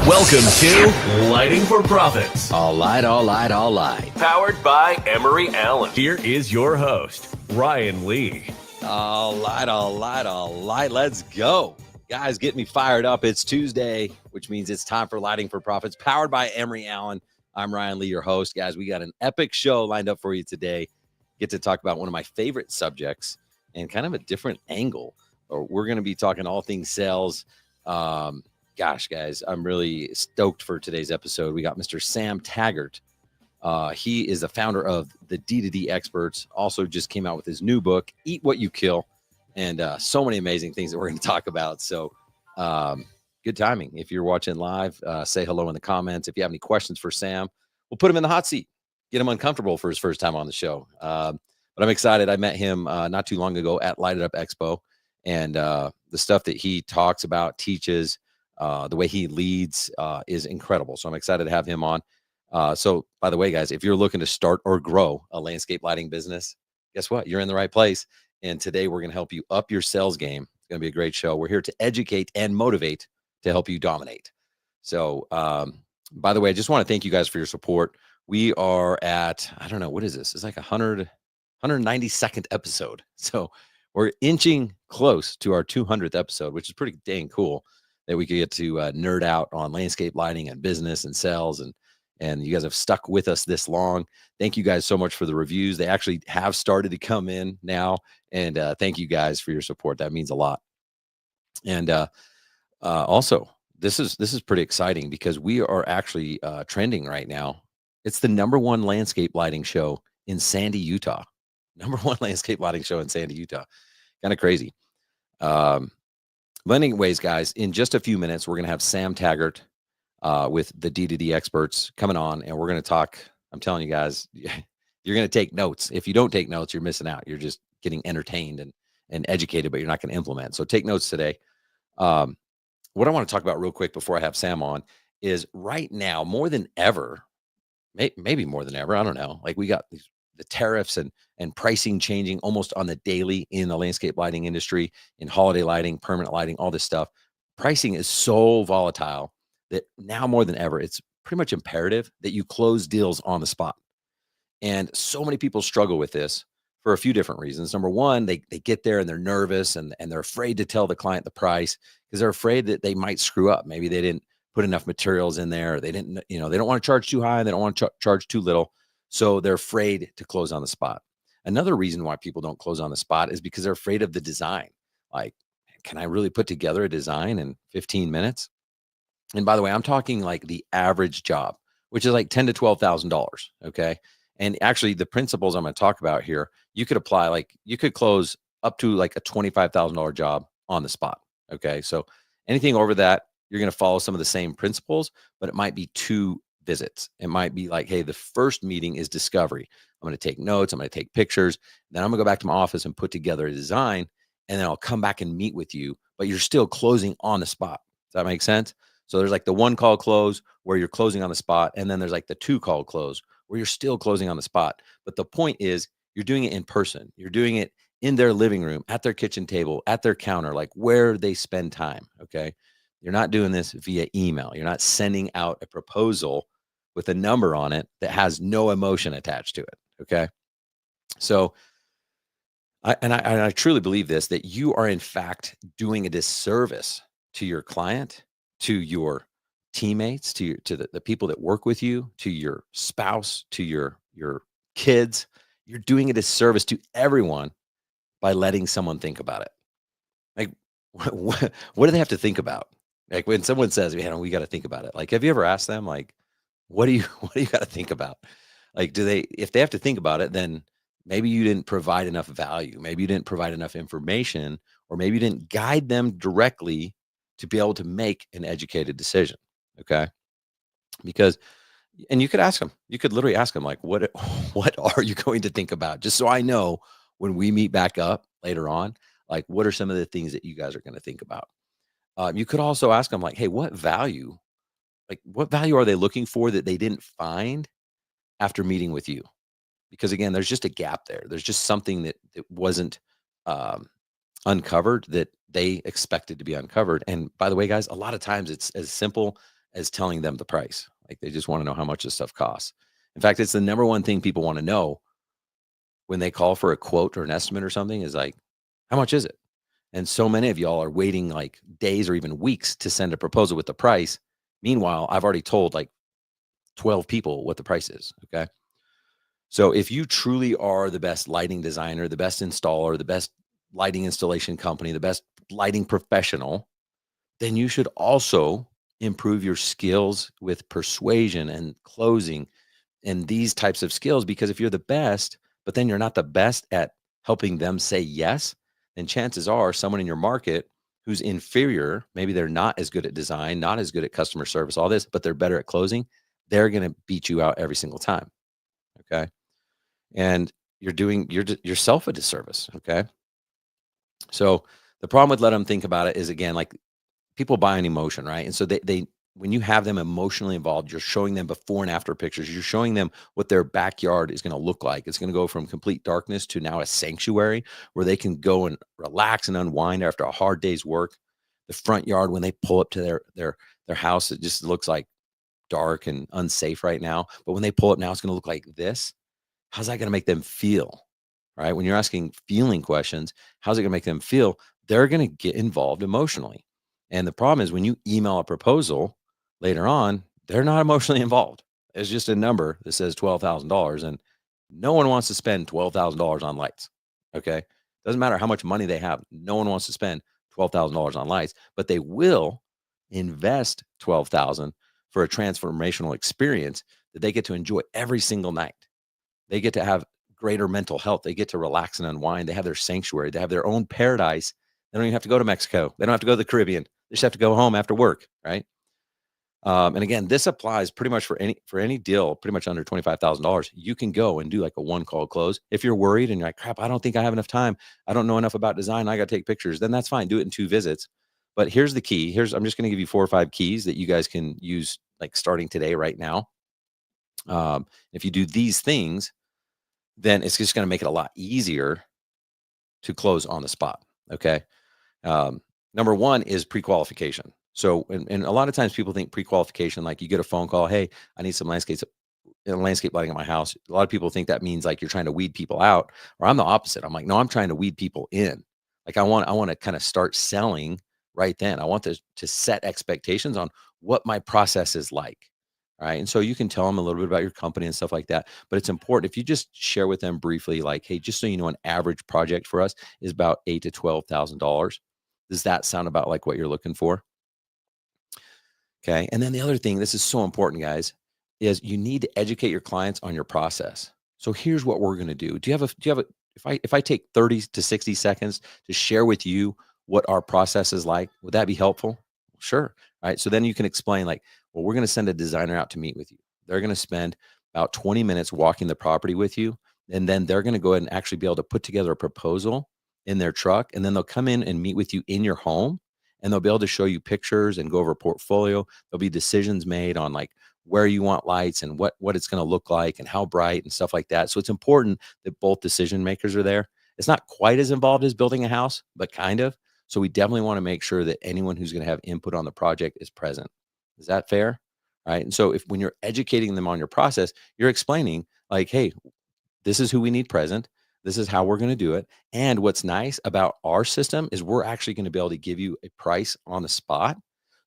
Welcome to Lighting for Profits. All light. Powered by Emery Allen. Here is your host, Ryan Lee. All light. Let's go. Guys, get me fired up. It's Tuesday, which means it's time for Lighting for Profits, powered by Emery Allen. I'm Ryan Lee, your host. Guys, we got an epic show lined up for you today. Get to talk about one of my favorite subjects and kind of a different angle. We're going to be talking all things sales. Gosh, guys, I'm really stoked for today's episode. We got Mr. Sam Taggart. He is the founder of the D2D Experts. Also just came out with his new book, Eat What You Kill. And so many amazing things that we're going to talk about. So good timing. If you're watching live, say hello in the comments. If you have any questions for Sam, we'll put him in the hot seat. Get him uncomfortable for his first time on the show. But I'm excited. I met him not too long ago at Light It Up Expo. And the stuff that he talks about, teaches, the way he leads is incredible. So I'm excited to have him on. So by the way, guys, if you're looking to start or grow a landscape lighting business, guess what? You're in the right place. And today we're going to help you up your sales game. It's going to be a great show. We're here to educate and motivate to help you dominate. So by the way, I just want to thank you guys for your support. We are at, I don't know, what is this? It's like 192nd episode. So we're inching close to our 200th episode, which is pretty dang cool that we could get to nerd out on landscape lighting and business and sales. And you guys have stuck with us this long. Thank you guys so much for the reviews. They actually have started to come in now. And thank you guys for your support. That means a lot. And also, this is pretty exciting because we are actually trending right now. It's the #1 landscape lighting show in Sandy, Utah. #1 landscape lighting show in Sandy, Utah. Kind of crazy. But anyways, guys, in just a few minutes, we're going to have Sam Taggart with the D2D Experts coming on, and we're going to talk. I'm telling you guys, you're going to take notes. If you don't take notes, you're missing out. You're just getting entertained and educated, but you're not going to implement. So take notes today. What I want to talk about real quick before I have Sam on is right now, more than ever, maybe more than ever, I don't know. Like we got the tariffs and pricing changing almost on the daily in the landscape lighting industry, in holiday lighting, permanent lighting, all this stuff. Pricing is so volatile that now more than ever, it's pretty much imperative that you close deals on the spot. And so many people struggle with this for a few different reasons. Number one, they get there and they're nervous and they're afraid to tell the client the price because they're afraid that they might screw up. Maybe they didn't put enough materials in there. Or they didn't, they don't want to charge too high. And they don't want to charge too little. So they're afraid to close on the spot. Another reason why people don't close on the spot is because they're afraid of the design. Like, can I really put together a design in 15 minutes? And by the way, I'm talking like the average job, which is like $10,000 to $12,000. Okay. And actually the principles I'm going to talk about here, you could apply, like you could close up to like a $25,000 job on the spot. Okay. So anything over that, you're going to follow some of the same principles, but it might be 2 visits. It might be like, hey, the first meeting is discovery. I'm going to take notes. I'm going to take pictures. Then I'm going to go back to my office and put together a design. And then I'll come back and meet with you, but you're still closing on the spot. Does that make sense? So there's like the 1 call close where you're closing on the spot. And then there's like the 2 call close where you're still closing on the spot. But the point is you're doing it in person. You're doing it in their living room, at their kitchen table, at their counter, like where they spend time. Okay. You're not doing this via email. You're not sending out a proposal with a number on it that has no emotion attached to it. Okay. So I truly believe this, that you are in fact doing a disservice to your client, to your teammates, to the people that work with you, to your spouse, to your kids. You're doing a disservice to everyone by letting someone think about it. Like, what do they have to think about? Like when someone says, man, we got to think about it. Like, have you ever asked them, like, what do you got to think about? Like, if they have to think about it, then maybe you didn't provide enough value. Maybe you didn't provide enough information, or maybe you didn't guide them directly to be able to make an educated decision. Okay. Because, and you could ask them, you could literally ask them, like, what are you going to think about? Just so I know when we meet back up later on, like, what are some of the things that you guys are going to think about? You could also ask them, like, hey, what value are they looking for that they didn't find after meeting with you? Because again, there's just a gap there. There's just something that wasn't uncovered that they expected to be uncovered. And by the way, guys, a lot of times it's as simple as telling them the price. Like they just want to know how much this stuff costs. In fact, it's the number one thing people want to know when they call for a quote or an estimate or something is like, how much is it? And so many of y'all are waiting like days or even weeks to send a proposal with the price. Meanwhile, I've already told like 12 people what the price is. Okay. So if you truly are the best lighting designer, the best installer, the best lighting installation company, the best lighting professional, then you should also improve your skills with persuasion and closing and these types of skills. Because if you're the best, but then you're not the best at helping them say yes, then chances are someone in your market who's inferior, maybe they're not as good at design, not as good at customer service, all this, but they're better at closing, they're going to beat you out every single time. Okay. And you're doing yourself a disservice. Okay. So the problem with let them think about it is, again, like people buy an emotion, right? And so they when you have them emotionally involved, you're showing them before and after pictures. You're showing them what their backyard is going to look like. It's going to go from complete darkness to now a sanctuary where they can go and relax and unwind after a hard day's work. The front yard, when they pull up to their house, it just looks like dark and unsafe right now. But when they pull up now, it's going to look like this. How's that going to make them feel? Right? When you're asking feeling questions, how's it going to make them feel? They're going to get involved emotionally. And the problem is when you email a proposal later on, they're not emotionally involved. It's just a number that says $12,000 and no one wants to spend $12,000 on lights. Okay. Doesn't matter how much money they have. No one wants to spend $12,000 on lights, but they will invest $12,000 for a transformational experience that they get to enjoy every single night. They get to have greater mental health. They get to relax and unwind. They have their sanctuary. They have their own paradise. They don't even have to go to Mexico. They don't have to go to the Caribbean. They just have to go home after work, right? And again, this applies pretty much for any deal, pretty much under $25,000. You can go and do like a one call close. If you're worried and you're like, crap, I don't think I have enough time. I don't know enough about design. I got to take pictures. Then that's fine. Do it in 2 visits. But here's the key. I'm just going to give you 4 or 5 keys that you guys can use like starting today, right now. If you do these things, then it's just going to make it a lot easier to close on the spot. Okay. Number one is pre-qualification. So, and a lot of times people think pre-qualification, like you get a phone call, hey, I need some landscape lighting at my house. A lot of people think that means like you're trying to weed people out, or I'm the opposite. I'm like, no, I'm trying to weed people in. Like I want to kind of start selling right then. I want to set expectations on what my process is like. Right. And so you can tell them a little bit about your company and stuff like that. But it's important if you just share with them briefly, like, hey, just so you know, an average project for us is about $8,000 to $12,000. Does that sound about like what you're looking for? Okay. And then the other thing, this is so important, guys, is you need to educate your clients on your process. So here's what we're going to do. If I take 30 to 60 seconds to share with you what our process is like, would that be helpful? Sure. All right. So then you can explain like, well, we're going to send a designer out to meet with you. They're going to spend about 20 minutes walking the property with you. And then they're going to go ahead and actually be able to put together a proposal in their truck. And then they'll come in and meet with you in your home. And they'll be able to show you pictures and go over a portfolio. There'll be decisions made on like where you want lights and what it's going to look like and how bright and stuff like that. So it's important that both decision makers are there. It's not quite as involved as building a house, but kind of. So we definitely want to make sure that anyone who's going to have input on the project is present. Is that fair? Right. And so when you're educating them on your process, you're explaining like, hey, this is who we need present. This is how we're going to do it. And what's nice about our system is we're actually going to be able to give you a price on the spot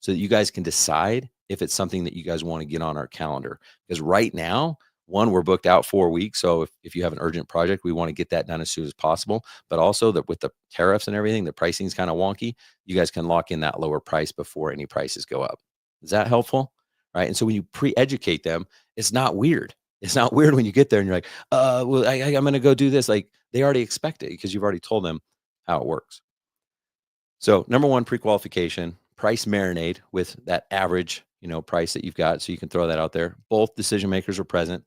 so that you guys can decide if it's something that you guys want to get on our calendar. Because right now, one, we're booked out 4 weeks. So if you have an urgent project, we want to get that done as soon as possible. But also that with the tariffs and everything, the pricing is kind of wonky. You guys can lock in that lower price before any prices go up. Is that helpful? Right. And so when you pre-educate them, it's not weird. It's not weird when you get there and you're like, well, I'm going to go do this. Like they already expect it because you've already told them how it works. So number one, pre-qualification, price marinade with that average, price that you've got. So you can throw that out there. Both decision makers are present.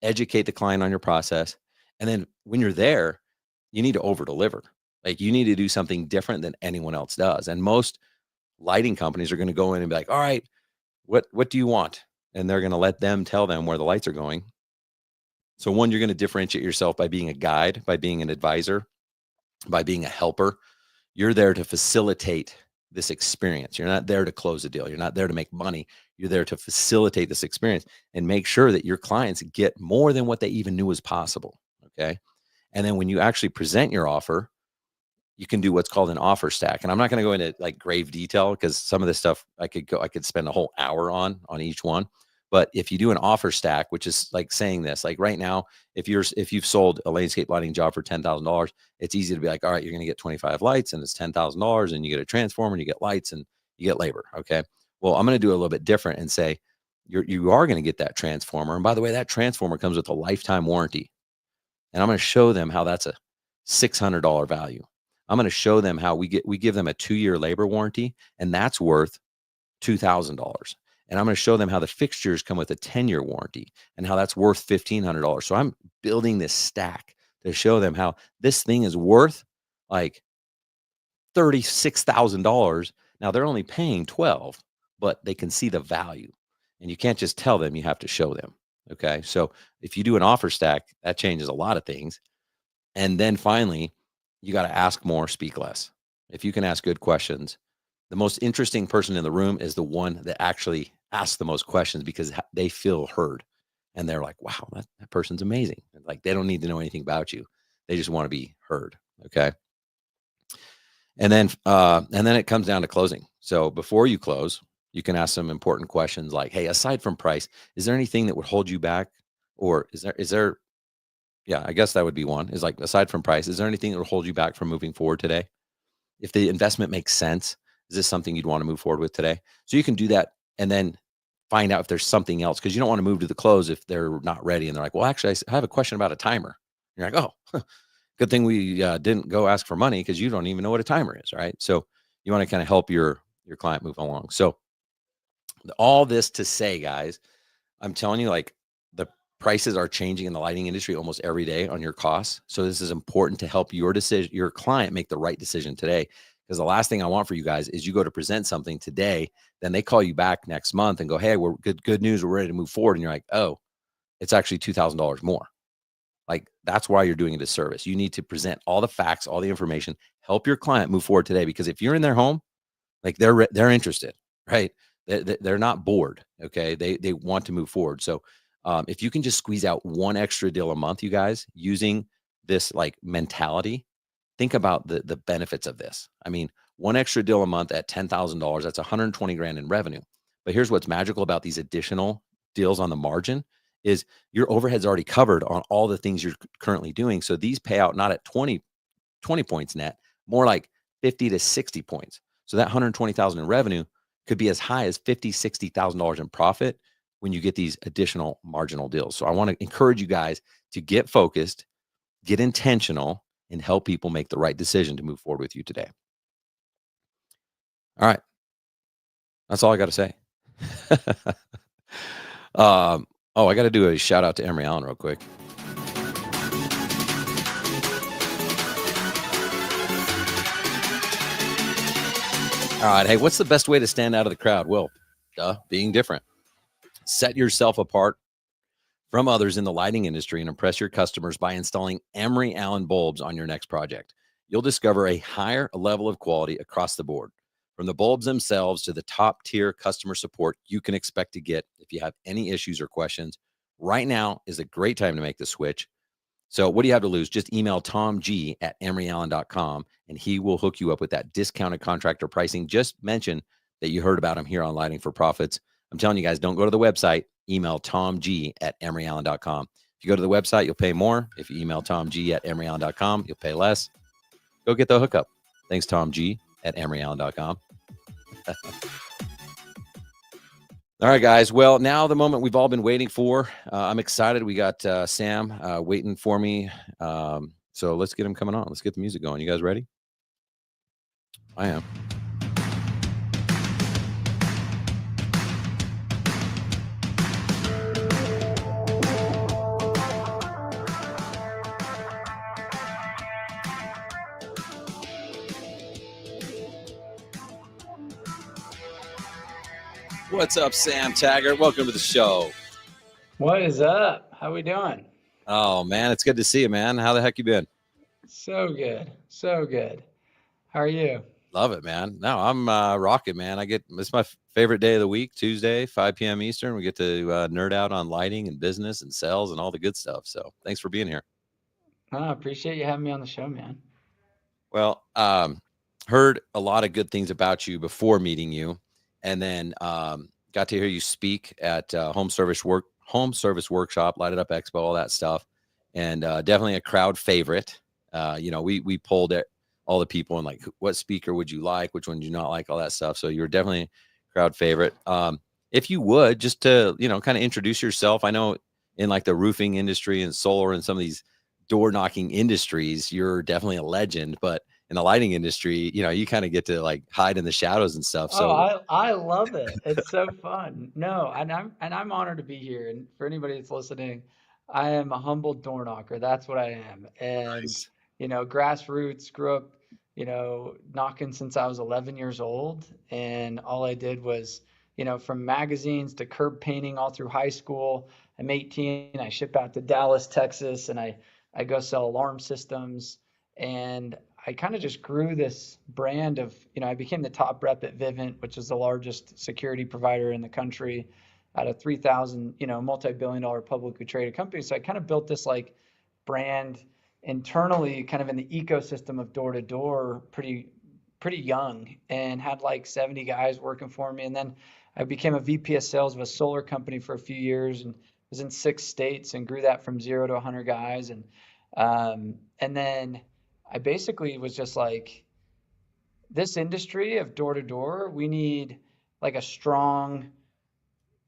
Educate the client on your process. And then when you're there, you need to over deliver. Like you need to do something different than anyone else does. And most lighting companies are going to go in and be like, all right, what do you want? And they're going to let them tell them where the lights are going. So one, you're going to differentiate yourself by being a guide, by being an advisor, by being a helper. You're there to facilitate this experience. You're not there to close a deal. You're not there to make money. You're there to facilitate this experience and make sure that your clients get more than what they even knew was possible. Okay. And then when you actually present your offer, you can do what's called an offer stack. And I'm not going to go into like grave detail because some of this stuff I could spend a whole hour on each one. But if you do an offer stack, which is like saying this, like right now, if you've sold a landscape lighting job for $10,000, it's easy to be like, all right, you're going to get 25 lights and it's $10,000 and you get a transformer and you get lights and you get labor. Okay. Well, I'm going to do a little bit different and say you are going to get that transformer. And by the way, that transformer comes with a lifetime warranty. And I'm going to show them how that's a $600 value. I'm going to show them how we give them a 2-year labor warranty, and that's worth $2,000. And I'm going to show them how the fixtures come with a 10-year warranty and how that's worth $1,500. So I'm building this stack to show them how this thing is worth like $36,000. Now they're only paying 12, but they can see the value. And you can't just tell them, you have to show them. Okay. So if you do an offer stack, that changes a lot of things. And then finally, you got to ask more, speak less. If you can ask good questions, the most interesting person in the room is the one that actually asks the most questions because they feel heard. And they're like, wow, that person's amazing. Like they don't need to know anything about you. They just want to be heard. Okay. And then it comes down to closing. So before you close, you can ask some important questions like, hey, aside from price, is there anything that would hold you back? Or is there, yeah, I guess that would be one, is like, aside from price, is there anything that will hold you back from moving forward today? If the investment makes sense, is this something you'd want to move forward with today? So you can do that and then find out if there's something else, because you don't want to move to the close if they're not ready. And they're like, well, actually, I have a question about a timer. You're like, oh, good thing we didn't go ask for money because you don't even know what a timer is, right? So you want to kind of help your client move along. So all this to say, guys, I'm telling you, like, the prices are changing in the lighting industry almost every day on your costs. So this is important to help your client make the right decision today. Because the last thing I want for you guys is you go to present something today, then they call you back next month and go, hey, we're good news. We're ready to move forward. And you're like, oh, it's actually $2,000 more. Like, that's why you're doing a disservice. You need to present all the facts, all the information, help your client move forward today. Because if you're in their home, like they're interested, right? They're not bored. Okay. They want to move forward. So if you can just squeeze out one extra deal a month, you guys, using this like mentality, think about the benefits of this. I mean, one extra deal a month at $10,000, that's 120 grand in revenue. But here's what's magical about these additional deals on the margin is your overhead's already covered on all the things you're currently doing. So these pay out not at 20 points net, more like 50 to 60 points. So that 120,000 in revenue could be as high as $50,000-$60,000 in profit when you get these additional marginal deals. So I want to encourage you guys to get focused, get intentional, and help people make the right decision to move forward with you today. All right. That's all I got to say. I got to do a shout out to Emory Allen real quick. All right. Hey, what's the best way to stand out of the crowd? Well, being different. Set yourself apart from others in the lighting industry and impress your customers by installing Emory Allen bulbs on your next project. You'll discover a higher level of quality across the board, from the bulbs themselves to the top tier customer support you can expect to get if you have any issues or questions. Right now is a great time to make the switch. So what do you have to lose? Just email Tom G at emeryallen.com and he will hook you up with that discounted contractor pricing. Just mention that you heard about him here on Lighting for Profits. I'm telling you guys, don't go to the website. Email Tom G at emeryallen.com. If you go to the website, you'll pay more. If you email Tom G at emeryallen.com, you'll pay less. Go get the hookup. Thanks, Tom G at emeryallen.com. All right, guys. Well, now the moment we've all been waiting for. I'm excited. We got Sam waiting for me. So let's get him coming on. Let's get the music going. You guys ready? I am. What's up, Sam Taggart? Welcome to the show. What is up? How we doing? Oh, man, it's good to see you, man. How the heck you been? So good. So good. How are you? Love it, man. No, I'm rocking, man. It's my favorite day of the week, Tuesday, 5 p.m. Eastern. We get to nerd out on lighting and business and sales and all the good stuff. So thanks for being here. I appreciate you having me on the show, man. Well, heard a lot of good things about you before meeting you, and then got to hear you speak at home service workshop, Light It Up Expo, all that stuff, and definitely a crowd favorite. We polled it, all the people, and like, what speaker would you like, which one do you not like, all that stuff. So you're definitely a crowd favorite. If you would, just to kind of introduce yourself. I know in like the roofing industry and solar and some of these door knocking industries, you're definitely a legend, but in the lighting industry, you kind of get to like hide in the shadows and stuff. Oh, So I love it. It's so fun. No, and I'm honored to be here. And for anybody that's listening, I am a humble door knocker. That's what I am. And nice. grassroots, grew up, knocking since I was 11 years old. And all I did was, from magazines to curb painting all through high school. I'm 18. I ship out to Dallas, Texas, and I go sell alarm systems. And I kind of just grew this brand of, I became the top rep at Vivint, which is the largest security provider in the country, out of 3,000, multi-billion dollar publicly traded company. So I kind of built this like brand internally, kind of in the ecosystem of door to door, pretty young, and had like 70 guys working for me. And then I became a VP of sales of a solar company for a few years and was in 6 states and grew that from 0 to 100 guys. And then I basically was just like, this industry of door to door, we need like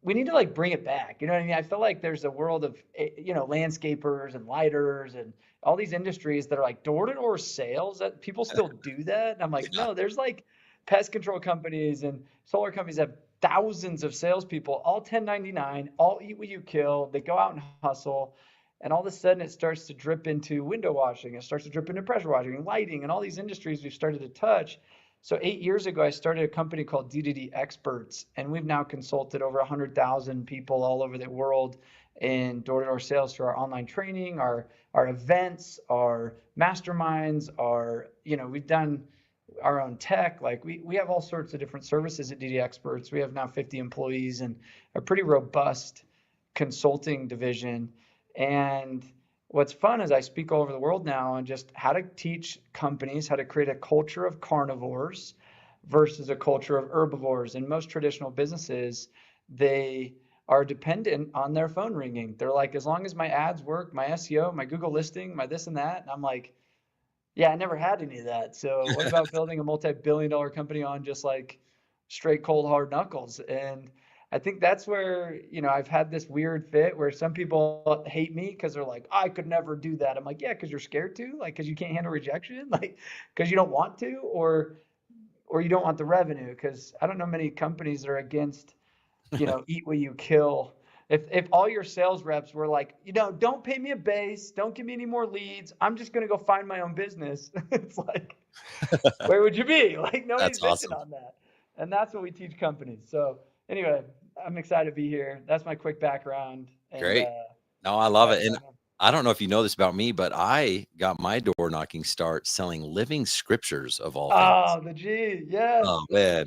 we need to like bring it back. You know what I mean? I feel like there's a world of, landscapers and lighters and all these industries that are like door to door sales, that people still do that. And I'm like, Yeah. no, there's like pest control companies and solar companies that have thousands of salespeople, all 1099, all eat what you kill. They go out and hustle. And all of a sudden it starts to drip into window washing. It starts to drip into pressure washing and lighting and all these industries we've started to touch. So 8 years ago, I started a company called D2D Experts, and we've now consulted over 100,000 people all over the world in door-to-door sales through our online training, our events, our masterminds, we've done our own tech. Like we have all sorts of different services at DD Experts. We have now 50 employees and a pretty robust consulting division. And what's fun is I speak all over the world now on just how to teach companies how to create a culture of carnivores versus a culture of herbivores. In most traditional businesses, they are dependent on their phone ringing. They're like, as long as my ads work, my SEO, my Google listing, my this and that. And I'm like, yeah, I never had any of that. So what about building a multi-billion dollar company on just like straight cold hard knuckles? And I think that's where, I've had this weird fit where some people hate me because they're like, I could never do that. I'm like, yeah, because you're scared to, like, because you can't handle rejection, like, because you don't want to, or you don't want the revenue. Because I don't know many companies that are against, eat what you kill. If all your sales reps were like, don't pay me a base, don't give me any more leads, I'm just gonna go find my own business. It's like, where would you be? Like nobody's That's bitching awesome. on that. And that's what we teach companies. So anyway, I'm excited to be here. That's my quick background. And Great. No, I love it. yeah, And I don't know if you know this about me, but I got my door knocking start selling living scriptures of all things. oh, the G, yes. Oh man,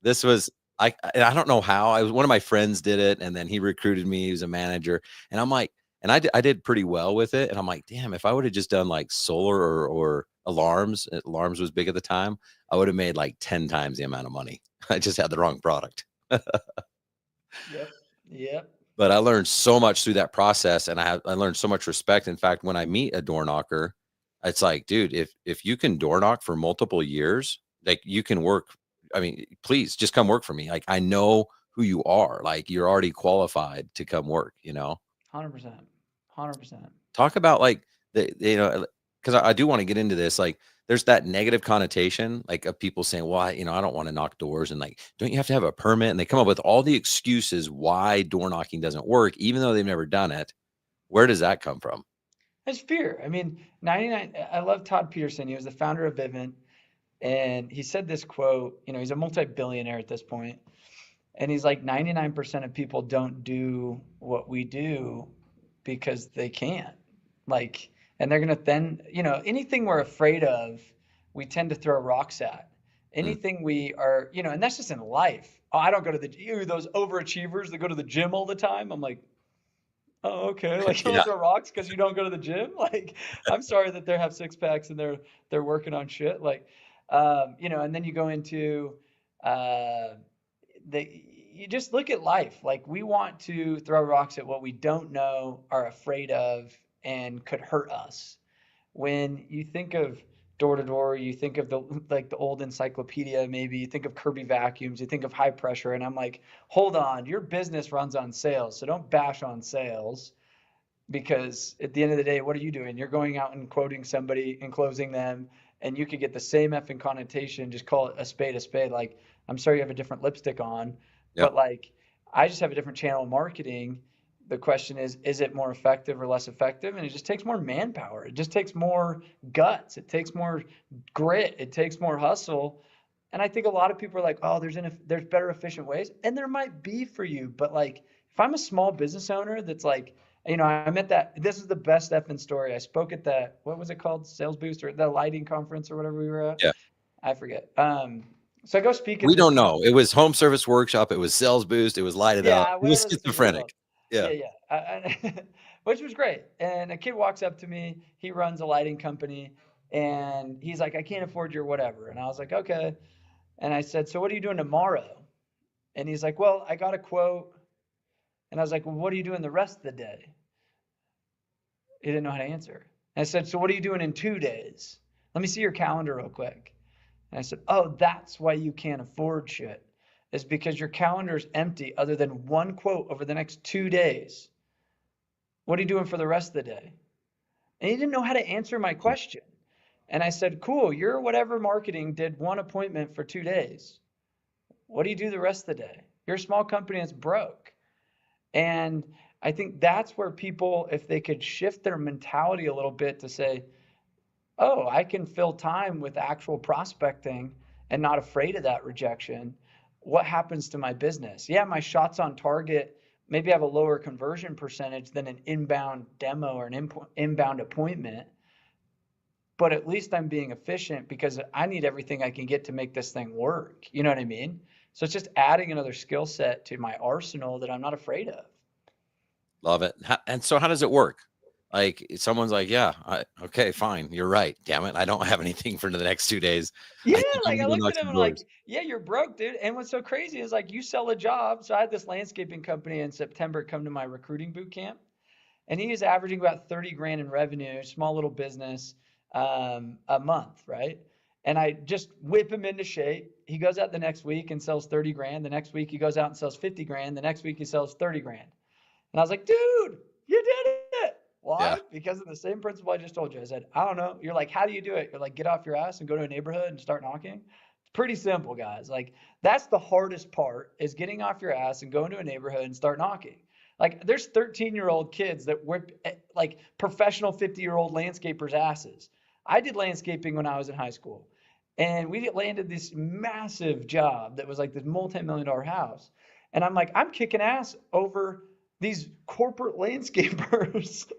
this was I don't know how. I was one of my friends did it, and then he recruited me. He was a manager, and I'm like, and I did pretty well with it. And I'm like, damn, if I would have just done like solar or alarms, alarms was big at the time, I would have made like 10 times the amount of money. I just had the wrong product. Yep. Yep. But I learned so much through that process, and I learned so much respect. In fact, when I meet a door knocker, it's like, dude, if you can door knock for multiple years, like you can work. I mean, please just come work for me. Like I know who you are. Like you're already qualified to come work. 100%. 100%. Talk about like because I do want to get into this. Like there's that negative connotation, like of people saying, well, I don't want to knock doors. And like, don't you have to have a permit? And they come up with all the excuses why door knocking doesn't work, even though they've never done it. Where does that come from? It's fear. I mean, 99, I love Todd Peterson. He was the founder of Vivint. And he said this quote, he's a multi-billionaire at this point. And he's like, 99% of people don't do what we do because they can't. Like, and they're going to then, anything we're afraid of, we tend to throw rocks at. Anything we are, and that's just in life. Oh, I don't go to those overachievers that go to the gym all the time. I'm like, oh, okay. Like you Yeah. only throw rocks because you don't go to the gym. Like, I'm sorry that they have six packs and they're working on shit. Like, and then you go into uh, you just look at life. Like we want to throw rocks at what we don't know, are afraid of, and could hurt us. When you think of door to door, you think of the old encyclopedia, maybe you think of Kirby vacuums, you think of high pressure, and I'm like, hold on, your business runs on sales, so don't bash on sales, because at the end of the day, what are you doing? You're going out and quoting somebody and closing them, and you could get the same effing connotation, just call it a spade a spade. Like, I'm sorry you have a different lipstick on, Yep. but like, I just have a different channel of marketing. The question is it more effective or less effective? And it just takes more manpower. It just takes more guts. It takes more grit. It takes more hustle. And I think a lot of people are like, oh, there's better efficient ways. And there might be for you. But like, if I'm a small business owner that's like, I'm at this is the best effing story. I spoke at that, what was it called? Sales Boost, or the lighting conference or whatever we were at. Yeah. I forget. So I go speak at We this. don't know. It was home service workshop. It was sales boost. It was light it up. Yeah, It was whatever the thing was called. schizophrenic. Yeah. Yeah. Which was great. And a kid walks up to me. He runs a lighting company, and he's like, I can't afford your whatever. And I was like, okay. And I said, so what are you doing tomorrow? And he's like, well, I got a quote. And I was like, well, what are you doing the rest of the day? He didn't know how to answer. And I said, so what are you doing in 2 days? Let me see your calendar real quick. And I said, oh, that's why you can't afford shit. Is because your calendar's empty other than one quote over the next 2 days. What are you doing for the rest of the day? And he didn't know how to answer my question. And I said, cool, your whatever marketing did one appointment for 2 days. What do you do the rest of the day? You're a small company that's broke. And I think that's where people, if they could shift their mentality a little bit to say, oh, I can fill time with actual prospecting and not afraid of that rejection. What happens to my business? Yeah, my shots on target maybe have a lower conversion percentage than an inbound demo or an inbound appointment, but at least I'm being efficient because I need everything I can get to make this thing work. You know what I mean? So it's just adding another skill set to my arsenal that I'm not afraid of. Love it. And so how does it work? Like someone's like, yeah, okay, fine. You're right. Damn it. I don't have anything for the next 2 days. Yeah, I I looked at him and like, doors. yeah, you're broke, dude. And what's so crazy is like you sell a job. So I had this landscaping company in September come to my recruiting boot camp, and he is averaging about 30 grand in revenue, small little business, a month, right? And I just whip him into shape. He goes out the next week and sells 30 grand. The next week he goes out and sells 50 grand. The next week he sells 30 grand. And I was like, dude, you did it. Why? Yeah. Because of the same principle I just told you. I said, I don't know. You're like, how do you do it? You're like, get off your ass and go to a neighborhood and start knocking. It's pretty simple, guys. Like, that's the hardest part, is getting off your ass and going to a neighborhood and start knocking. Like, there's 13-year-old kids that whip like professional 50-year-old landscapers' asses. I did landscaping when I was in high school, and we landed this massive job that was like this multi-million-dollar house. And I'm like, I'm kicking ass over these corporate landscapers,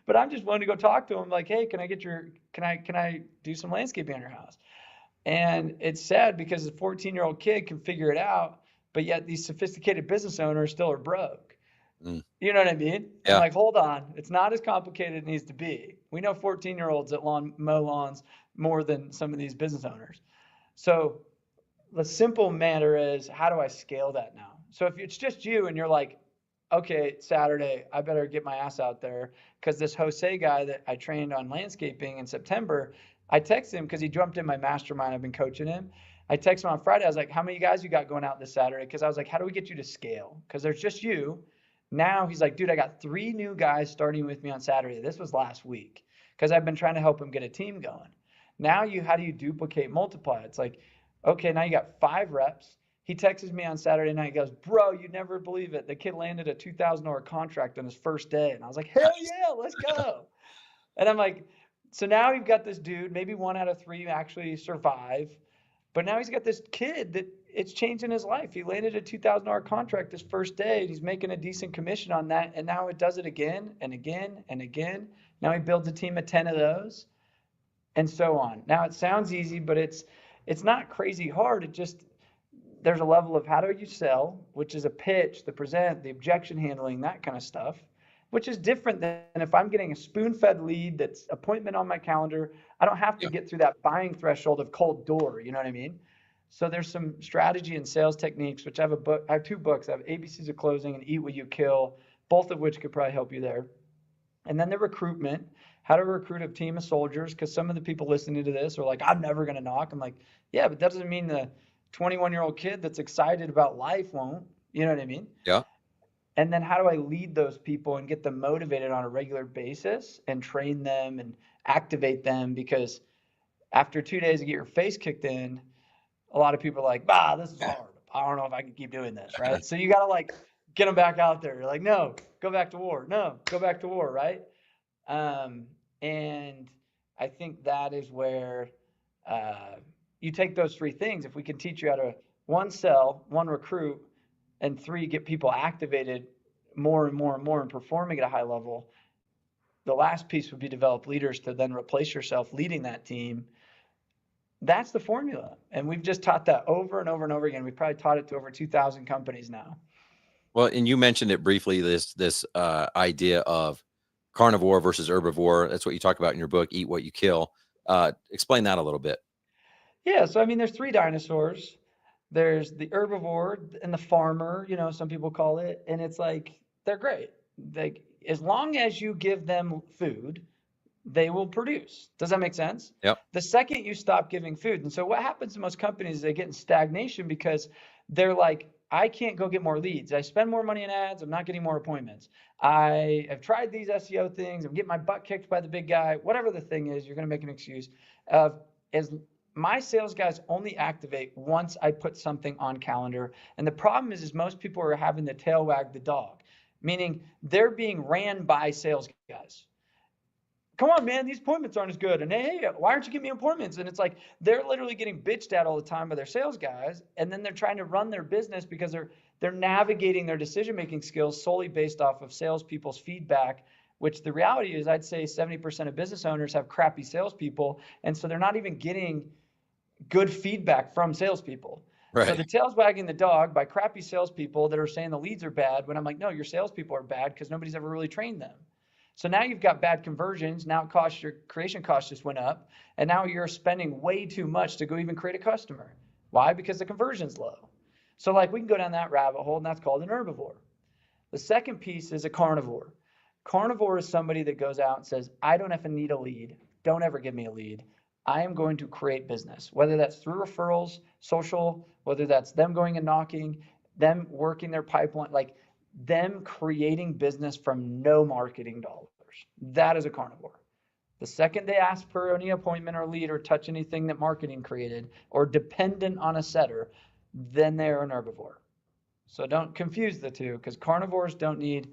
but I'm just wanting to go talk to them like, hey, can I do some landscaping on your house? And it's sad because a 14-year-old kid can figure it out, but yet these sophisticated business owners still are broke. You know what I mean? Yeah. I'm like, hold on. It's not as complicated as it needs to be. We know 14-year-olds that mow lawns more than some of these business owners. So the simple matter is, how do I scale that now? So if it's just you and you're like, okay, Saturday, I better get my ass out there, because this Jose guy that I trained on landscaping in September, I texted him because he jumped in my mastermind. I've been coaching him. I texted him on Friday. I was like, how many guys you got going out this Saturday? Because I was like, how do we get you to scale? Because there's just you. Now he's like, dude, I got 3 new guys starting with me on Saturday. This was last week because I've been trying to help him get a team going. Now how do you duplicate, multiply? It's like, okay, now you got 5 reps. He texts me on Saturday night. He goes, bro, you'd never believe it. The kid landed a $2,000 contract on his first day. And I was like, hell yeah, let's go. And I'm like, so now you've got this dude, maybe 1 out of 3 actually survive. But now he's got this kid that it's changing his life. He landed a $2,000 contract his first day, and he's making a decent commission on that. And now it does it again and again and again. Now he builds a team of 10 of those, and so on. Now it sounds easy, but it's not crazy hard. It just, there's a level of how do you sell, which is a pitch, the present, the objection handling, that kind of stuff, which is different than if I'm getting a spoon-fed lead that's appointment on my calendar. I don't have to get through that buying threshold of cold door. You know what I mean? So there's some strategy and sales techniques, which I have I have 2 books. I have ABCs of Closing and Eat What You Kill, both of which could probably help you there. And then the recruitment, how to recruit a team of soldiers, because some of the people listening to this are like, I'm never going to knock. I'm like, yeah, but that doesn't mean the 21-year-old kid that's excited about life won't. You know what I mean? Yeah. And then how do I lead those people and get them motivated on a regular basis and train them and activate them? Because after 2 days to get your face kicked in, a lot of people are like, this is hard. I don't know if I can keep doing this, right? So you got to like get them back out there. You're like, no, go back to war. No, go back to war, right? And I think that is where you take those 3 things. If we can teach you how to 1, sell, 1, recruit, and 3, get people activated more and more and more and performing at a high level, the last piece would be develop leaders to then replace yourself leading that team. That's the formula. And we've just taught that over and over and over again. We've probably taught it to over 2,000 companies now. Well, and you mentioned it briefly, this idea of carnivore versus herbivore. That's what you talk about in your book, Eat What You Kill. Explain that a little bit. Yeah. So, I mean, there's 3 dinosaurs. There's the herbivore and the farmer, some people call it. And it's like, they're great. Like, as long as you give them food, they will produce. Does that make sense? Yep. The second you stop giving food. And so what happens to most companies is they get in stagnation because they're like, I can't go get more leads. I spend more money in ads. I'm not getting more appointments. I have tried these SEO things. I'm getting my butt kicked by the big guy. Whatever the thing is, you're going to make an excuse of, as my sales guys only activate once I put something on calendar. And the problem is most people are having the tail wag the dog, meaning they're being ran by sales guys. Come on, man, these appointments aren't as good. And hey, why aren't you giving me appointments? And it's like they're literally getting bitched at all the time by their sales guys. And then they're trying to run their business because they're navigating their decision-making skills solely based off of salespeople's feedback, which the reality is I'd say 70% of business owners have crappy salespeople. And so they're not even getting good feedback from salespeople. Right. So the tail's wagging the dog by crappy salespeople that are saying the leads are bad when I'm like, no, your salespeople are bad because nobody's ever really trained them. So now you've got bad conversions. Now your creation cost just went up. And now you're spending way too much to go even create a customer. Why? Because the conversion's low. So like we can go down that rabbit hole, and that's called an herbivore. The second piece is a carnivore. Carnivore is somebody that goes out and says, I don't ever need a lead. Don't ever give me a lead. I am going to create business, whether that's through referrals, social, whether that's them going and knocking, them working their pipeline, like them creating business from no marketing dollars. That is a carnivore. The second they ask for any appointment or lead or touch anything that marketing created or dependent on a setter, then they're an herbivore. So don't confuse the two, because carnivores don't need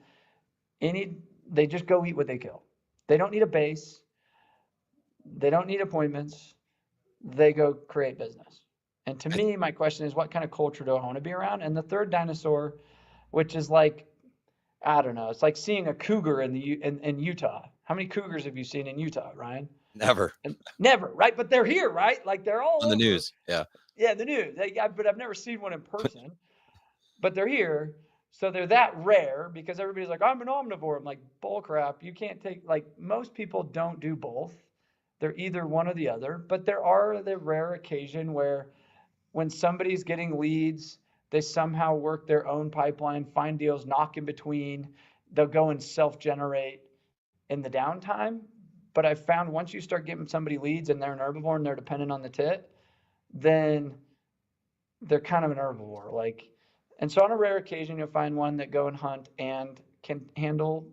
they just go eat what they kill. They don't need a base. They don't need appointments. They go create business. And to me, my question is, what kind of culture do I want to be around? And the third dinosaur, which is like, I don't know, it's like seeing a cougar in Utah. How many cougars have you seen in Utah, Ryan? Never. Never, right? But they're here, right? Like they're all on the news. Yeah. Yeah, the news. But I've never seen one in person. But they're here. So they're that rare because everybody's like, I'm an omnivore. I'm like, bull crap. You can't most people don't do both. They're either one or the other. But there are the rare occasion where when somebody's getting leads, they somehow work their own pipeline, find deals, knock in between. They'll go and self-generate in the downtime. But I've found once you start giving somebody leads and they're an herbivore and they're dependent on the tit, then they're kind of an herbivore. And so on a rare occasion, you'll find one that go and hunt and can handle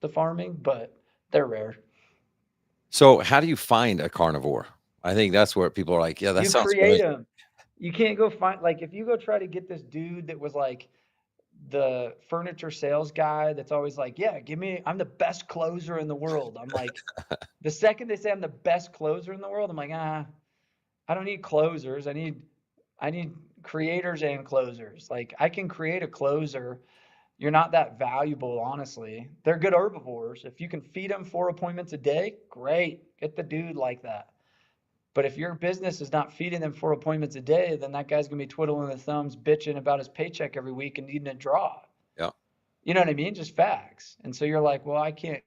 the farming, but they're rare. So how do you find a carnivore? I think that's where people are like, yeah, that sounds great. You create great. them. You can't go find, if you go try to get this dude that was like the furniture sales guy that's always like, yeah, I'm the best closer in the world. I'm like, the second they say I'm the best closer in the world, I'm like, I don't need closers. I need creators and closers. Like I can create a closer. You're not that valuable, honestly. They're good herbivores. If you can feed them 4 appointments a day, great. Get the dude like that. But if your business is not feeding them 4 appointments a day, then that guy's going to be twiddling the thumbs, bitching about his paycheck every week and needing a draw. Yeah. You know what I mean? Just facts. And so you're like, well, I can't.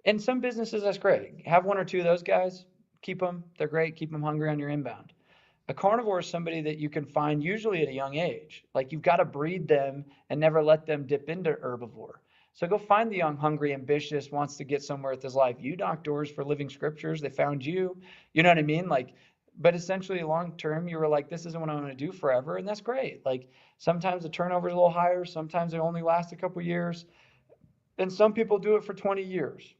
And some businesses, that's great. Have 1 or 2 of those guys, keep them. They're great. Keep them hungry on your inbound. A carnivore is somebody that you can find usually at a young age. Like you've got to breed them and never let them dip into herbivore. So go find the young, hungry, ambitious, wants to get somewhere with his life. You knock doors for living scriptures. They found you. You know what I mean? Like, but essentially long term, you were like, this isn't what I'm going to do forever. And that's great. Like sometimes the turnover is a little higher. Sometimes they only last a couple years. And some people do it for 20 years.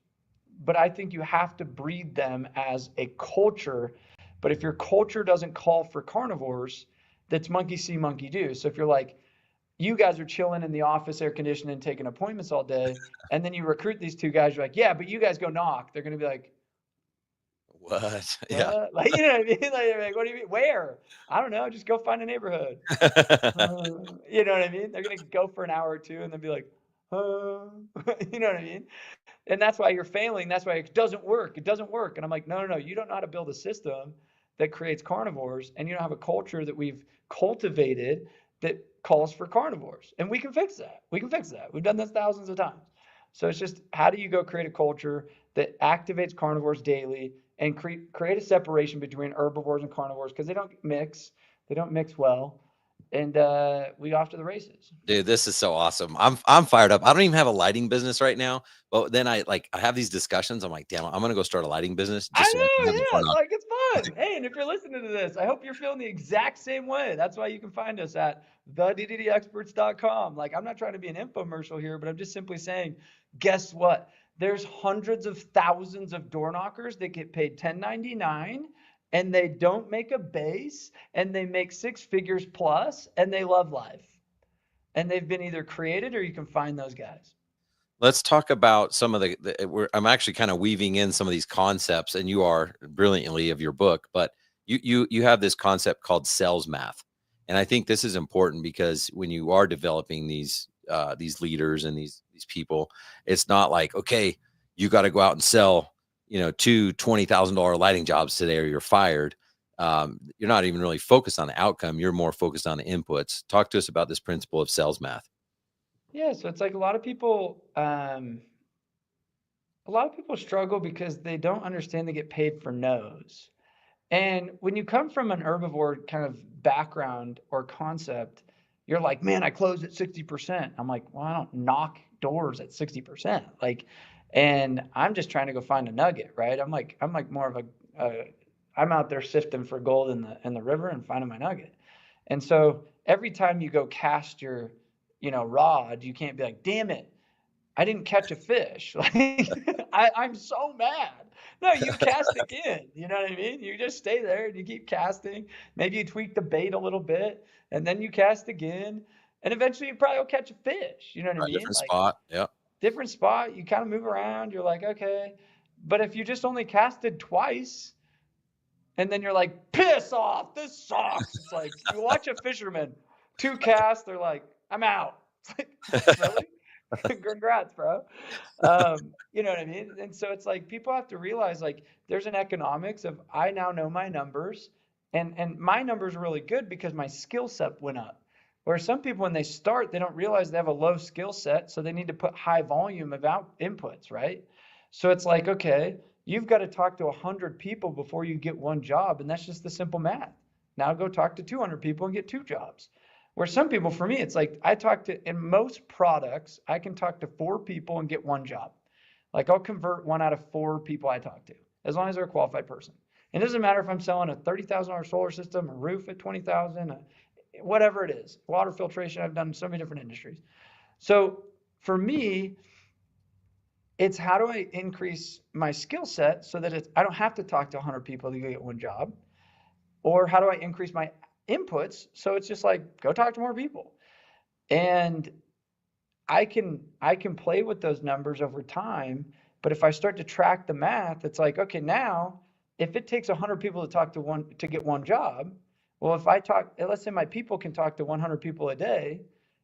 But I think you have to breed them as a culture. But if your culture doesn't call for carnivores, that's monkey see, monkey do. So if you're like, you guys are chilling in the office, air conditioning, taking appointments all day, and then you recruit these 2 guys, you're like, yeah, but you guys go knock. They're going to be like, What? Yeah. like, you know what I mean? Like, what do you mean? Where? I don't know. Just go find a neighborhood. You know what I mean? They're going to go for an hour or 2 and then be like, you know what I mean? And that's why you're failing. That's why it doesn't work. It doesn't work. And I'm like, no. You don't know how to build a system that creates carnivores, and you don't have a culture that we've cultivated that calls for carnivores. And we can fix that. We've done this thousands of times. So it's just, how do you go create a culture that activates carnivores daily and create a separation between herbivores and carnivores, because they don't mix. They don't mix well. And we off to the races. Dude, this is so awesome. I'm fired up. I don't even have a lighting business right now, but then I have these discussions. I'm like, damn, I'm gonna go start a lighting business I just so I can know, have the yeah, fun it's of like it's fun. Hey, and if you're listening to this, I hope you're feeling the exact same way. That's why you can find us at thedddexperts.com. Like, I'm not trying to be an infomercial here, but I'm just simply saying, guess what? There's hundreds of thousands of door knockers that get paid $10.99, and they don't make a base, and they make 6 figures plus, and they love life. And they've been either created, or you can find those guys. Let's talk about some of I'm actually kind of weaving in some of these concepts, and you are brilliantly of your book, but you have this concept called sales math. And I think this is important because when you are developing these leaders and these people, it's not like, okay, you got to go out and sell, 2 $20,000 lighting jobs today or you're fired. You're not even really focused on the outcome. You're more focused on the inputs. Talk to us about this principle of sales math. Yeah, so it's like a lot of people struggle because they don't understand they get paid for no's. And when you come from an herbivore kind of background or concept, you're like, man, I close at 60%. I'm like, well, I don't knock doors at 60%. Like, and I'm just trying to go find a nugget, right? I'm like more of I'm out there sifting for gold in the river and finding my nugget. And so every time you go cast your, rod, you can't be like, damn it, I didn't catch a fish. Like, I'm so mad. No, you cast again. You know what I mean? You just stay there and you keep casting. Maybe you tweak the bait a little bit, and then you cast again. And eventually you probably will catch a fish. You know what I Right, mean? different Like, spot. Yeah. different spot. You kind of move around. You're like, okay. But if you just only casted twice, and then you're like, piss off, this sucks. It's like, you watch a fisherman, 2 casts, they're like, I'm out. It's like, really? Congrats, bro. You know what I mean? And so it's like, people have to realize, like, there's an economics of, I now know my numbers, and my numbers are really good because my skill set went up. Where some people, when they start, they don't realize they have a low skill set, so they need to put high volume of inputs, right? So it's like, okay, you've got to talk to 100 people before you get 1 job, and that's just the simple math. Now go talk to 200 people and get 2 jobs. Where some people, for me, it's like, in most products, I can talk to 4 people and get 1 job. Like, I'll convert 1 out of 4 people I talk to, as long as they're a qualified person. It doesn't matter if I'm selling a $30,000 solar system, a roof at $20,000, whatever it is, water filtration. I've done so many different industries. So for me, it's how do I increase my skill set so that I don't have to talk to 100 people to get 1 job? Or how do I increase my inputs so it's just like, go talk to more people? And I can play with those numbers over time, but if I start to track the math, it's like, okay, now if it takes 100 people to get 1 job, well, if let's say my people can talk to 100 people a day,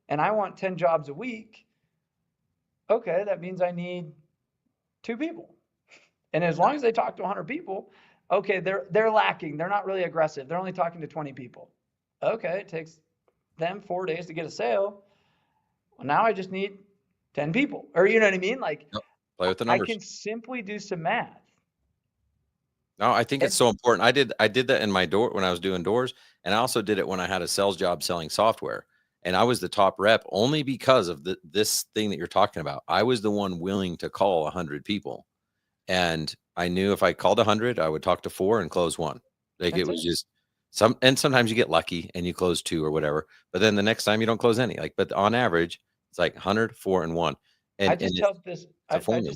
and I want 10 jobs a week, okay, that means I need 2 people. And as long as they talk to 100 people, Okay, they're lacking. They're not really aggressive. They're only talking to 20 people. Okay, it takes them 4 days to get a sale. Well, now I just need 10 people. Or you know what I mean? Like Yep. Play with the I numbers. can simply do some math. No, I think it's And so important. I did that in my door when I was doing doors, and I also did it when I had a sales job selling software. And I was the top rep only because of this thing that you're talking about. I was the one willing to call 100 people. And I knew if I called 100, I would talk to 4 and close 1. Like it that's was it. just sometimes you get lucky and you close 2 or whatever, but then the next time you don't close any. Like, but on average, it's like 100, 4, and 1. I And just it's helped this it's a formula.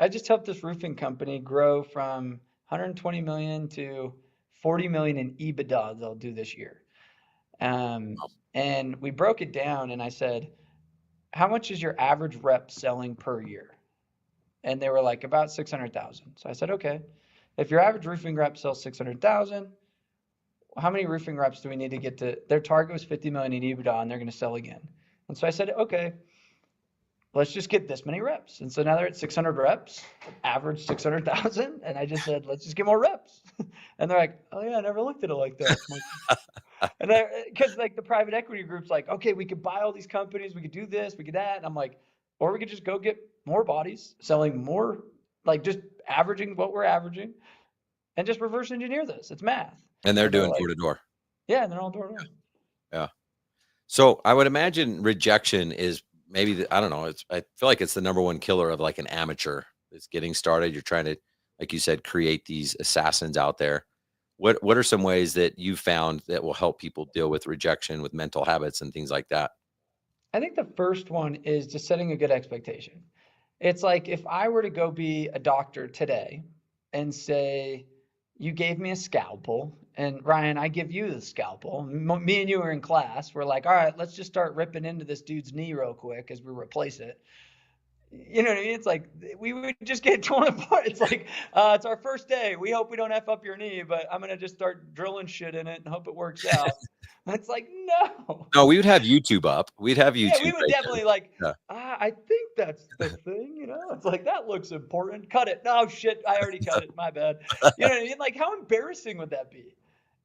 I just helped this roofing company grow from 120 million to 40 million in EBITDA they'll do this year. And we broke it down and I said, how much is your average rep selling per year? And they were like about 600,000. So I said, okay, if your average roofing rep sells 600,000, how many roofing reps do we need to get to? Their target was 50 million in EBITDA and they're going to sell again. And so I said, okay, let's just get this many reps. And so now they're at 600 reps, average 600,000. And I just said, let's just get more reps. And they're like, oh yeah, I never looked at it like that. And because like the private equity group's like, okay, we could buy all these companies, we could do this, we could that. And I'm like, or we could just go get more bodies, selling more, like just averaging what we're averaging and just reverse engineer this. It's math. And they're And they're doing like, door to door. yeah, and they're all door to door. Yeah. So I would imagine rejection is maybe I don't know. I feel like it's the number one killer of like an amateur that's getting started. You're trying to, like you said, create these assassins out there. What are some ways that you found that will help people deal with rejection with mental habits and things like that? I think the first one is just setting a good expectation. It's like if I were to go be a doctor today and say, you gave me a scalpel, and Ryan, I give you the scalpel. Me and you are in class. We're like, all right, let's just start ripping into this dude's knee real quick as we replace it. You know what I mean? It's like we would just get torn apart. It's like it's our first day. We hope we don't F up your knee, but I'm gonna just start drilling shit in it and hope it works out. It's like no. No, we would have YouTube up. We'd have Yeah, YouTube we would right definitely like, there. I think that's the thing, you know? It's like, that looks important. Cut it. No, shit, I already cut it. My bad. You know what I mean? Like, how embarrassing would that be?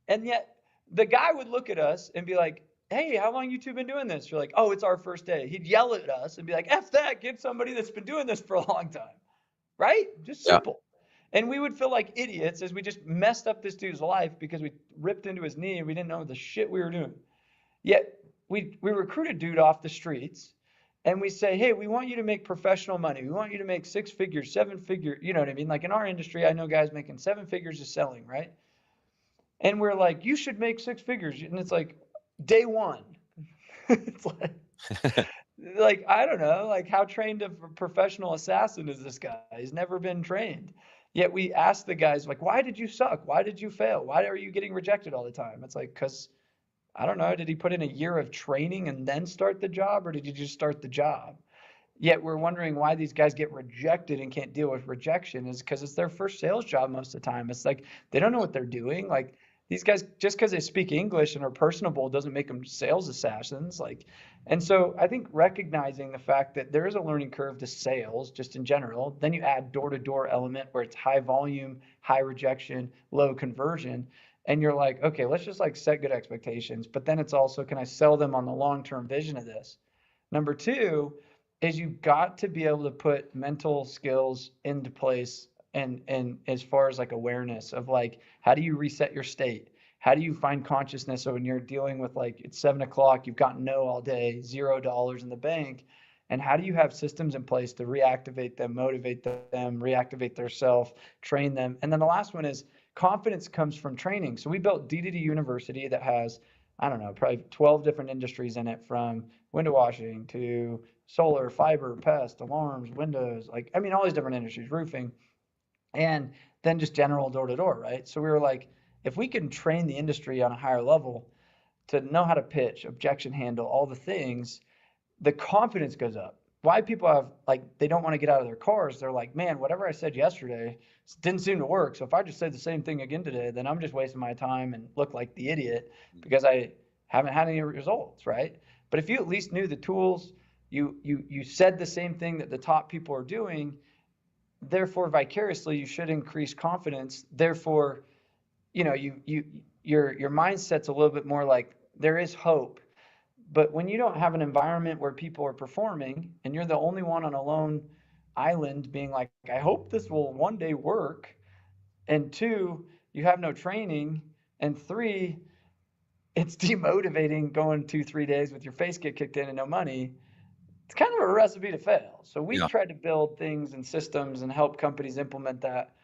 And yet, the guy would look at us and be like, hey, how long you two been doing this? You're like, oh, it's our first day. He'd yell at us and be like, F that, get somebody that's been doing this for a long time. Right? Just Yeah. simple. And we would feel like idiots as we just messed up this dude's life because we ripped into his knee and we didn't know the shit we were doing. Yet we recruit a dude off the streets and we say, hey, we want you to make professional money. We want you to make 6 figures, 7 figures. You know what I mean? Like in our industry, I know guys making 7 figures of selling, right? And we're like, you should make 6 figures. And it's like day one. It's like, I don't know, like how trained a professional assassin is this guy? He's never been trained. Yet we ask the guys, like, why did you suck? Why did you fail? Why are you getting rejected all the time? It's like, because I don't know, did he put in a year of training and then start the job, or did he just start the job? Yet we're wondering why these guys get rejected and can't deal with rejection is because it's their first sales job most of the time. It's like they don't know what they're doing. Like these guys, just because they speak English and are personable doesn't make them sales assassins. Like, and so I think recognizing the fact that there is a learning curve to sales just in general, then you add door-to-door element where it's high volume, high rejection, low conversion. And you're like, okay, let's just like set good expectations. But then it's also, can I sell them on the long-term vision of this? Number 2 is you've got to be able to put mental skills into place and as far as like awareness of like, how do you reset your state? How do you find consciousness? So when you're dealing with like, it's 7 o'clock, you've got no all day, $0 in the bank. And how do you have systems in place to reactivate them, motivate them, reactivate their self, train them? And then the last one is confidence comes from training. So we built D2D University that has, I don't know, probably 12 different industries in it, from window washing to solar, fiber, pest, alarms, windows, like, I mean, all these different industries, roofing, and then just general door to door, right? So we were like, if we can train the industry on a higher level to know how to pitch, objection handle, all the things, the confidence goes up. Why people have like, they don't want to get out of their cars. They're like, man, whatever I said yesterday didn't seem to work. So if I just say the same thing again today, then I'm just wasting my time and look like the idiot because I haven't had any results, right? But if you at least knew the tools, you said the same thing that the top people are doing, therefore vicariously you should increase confidence. Therefore, your mindset's a little bit more like there is hope. But when you don't have an environment where people are performing and you're the only one on a lone island being like, I hope this will one day work, and two, you have no training, and three, it's demotivating going 2-3 days with your face get kicked in and no money. It's kind of a recipe to fail. So we've Yeah. tried to build things and systems and help companies implement that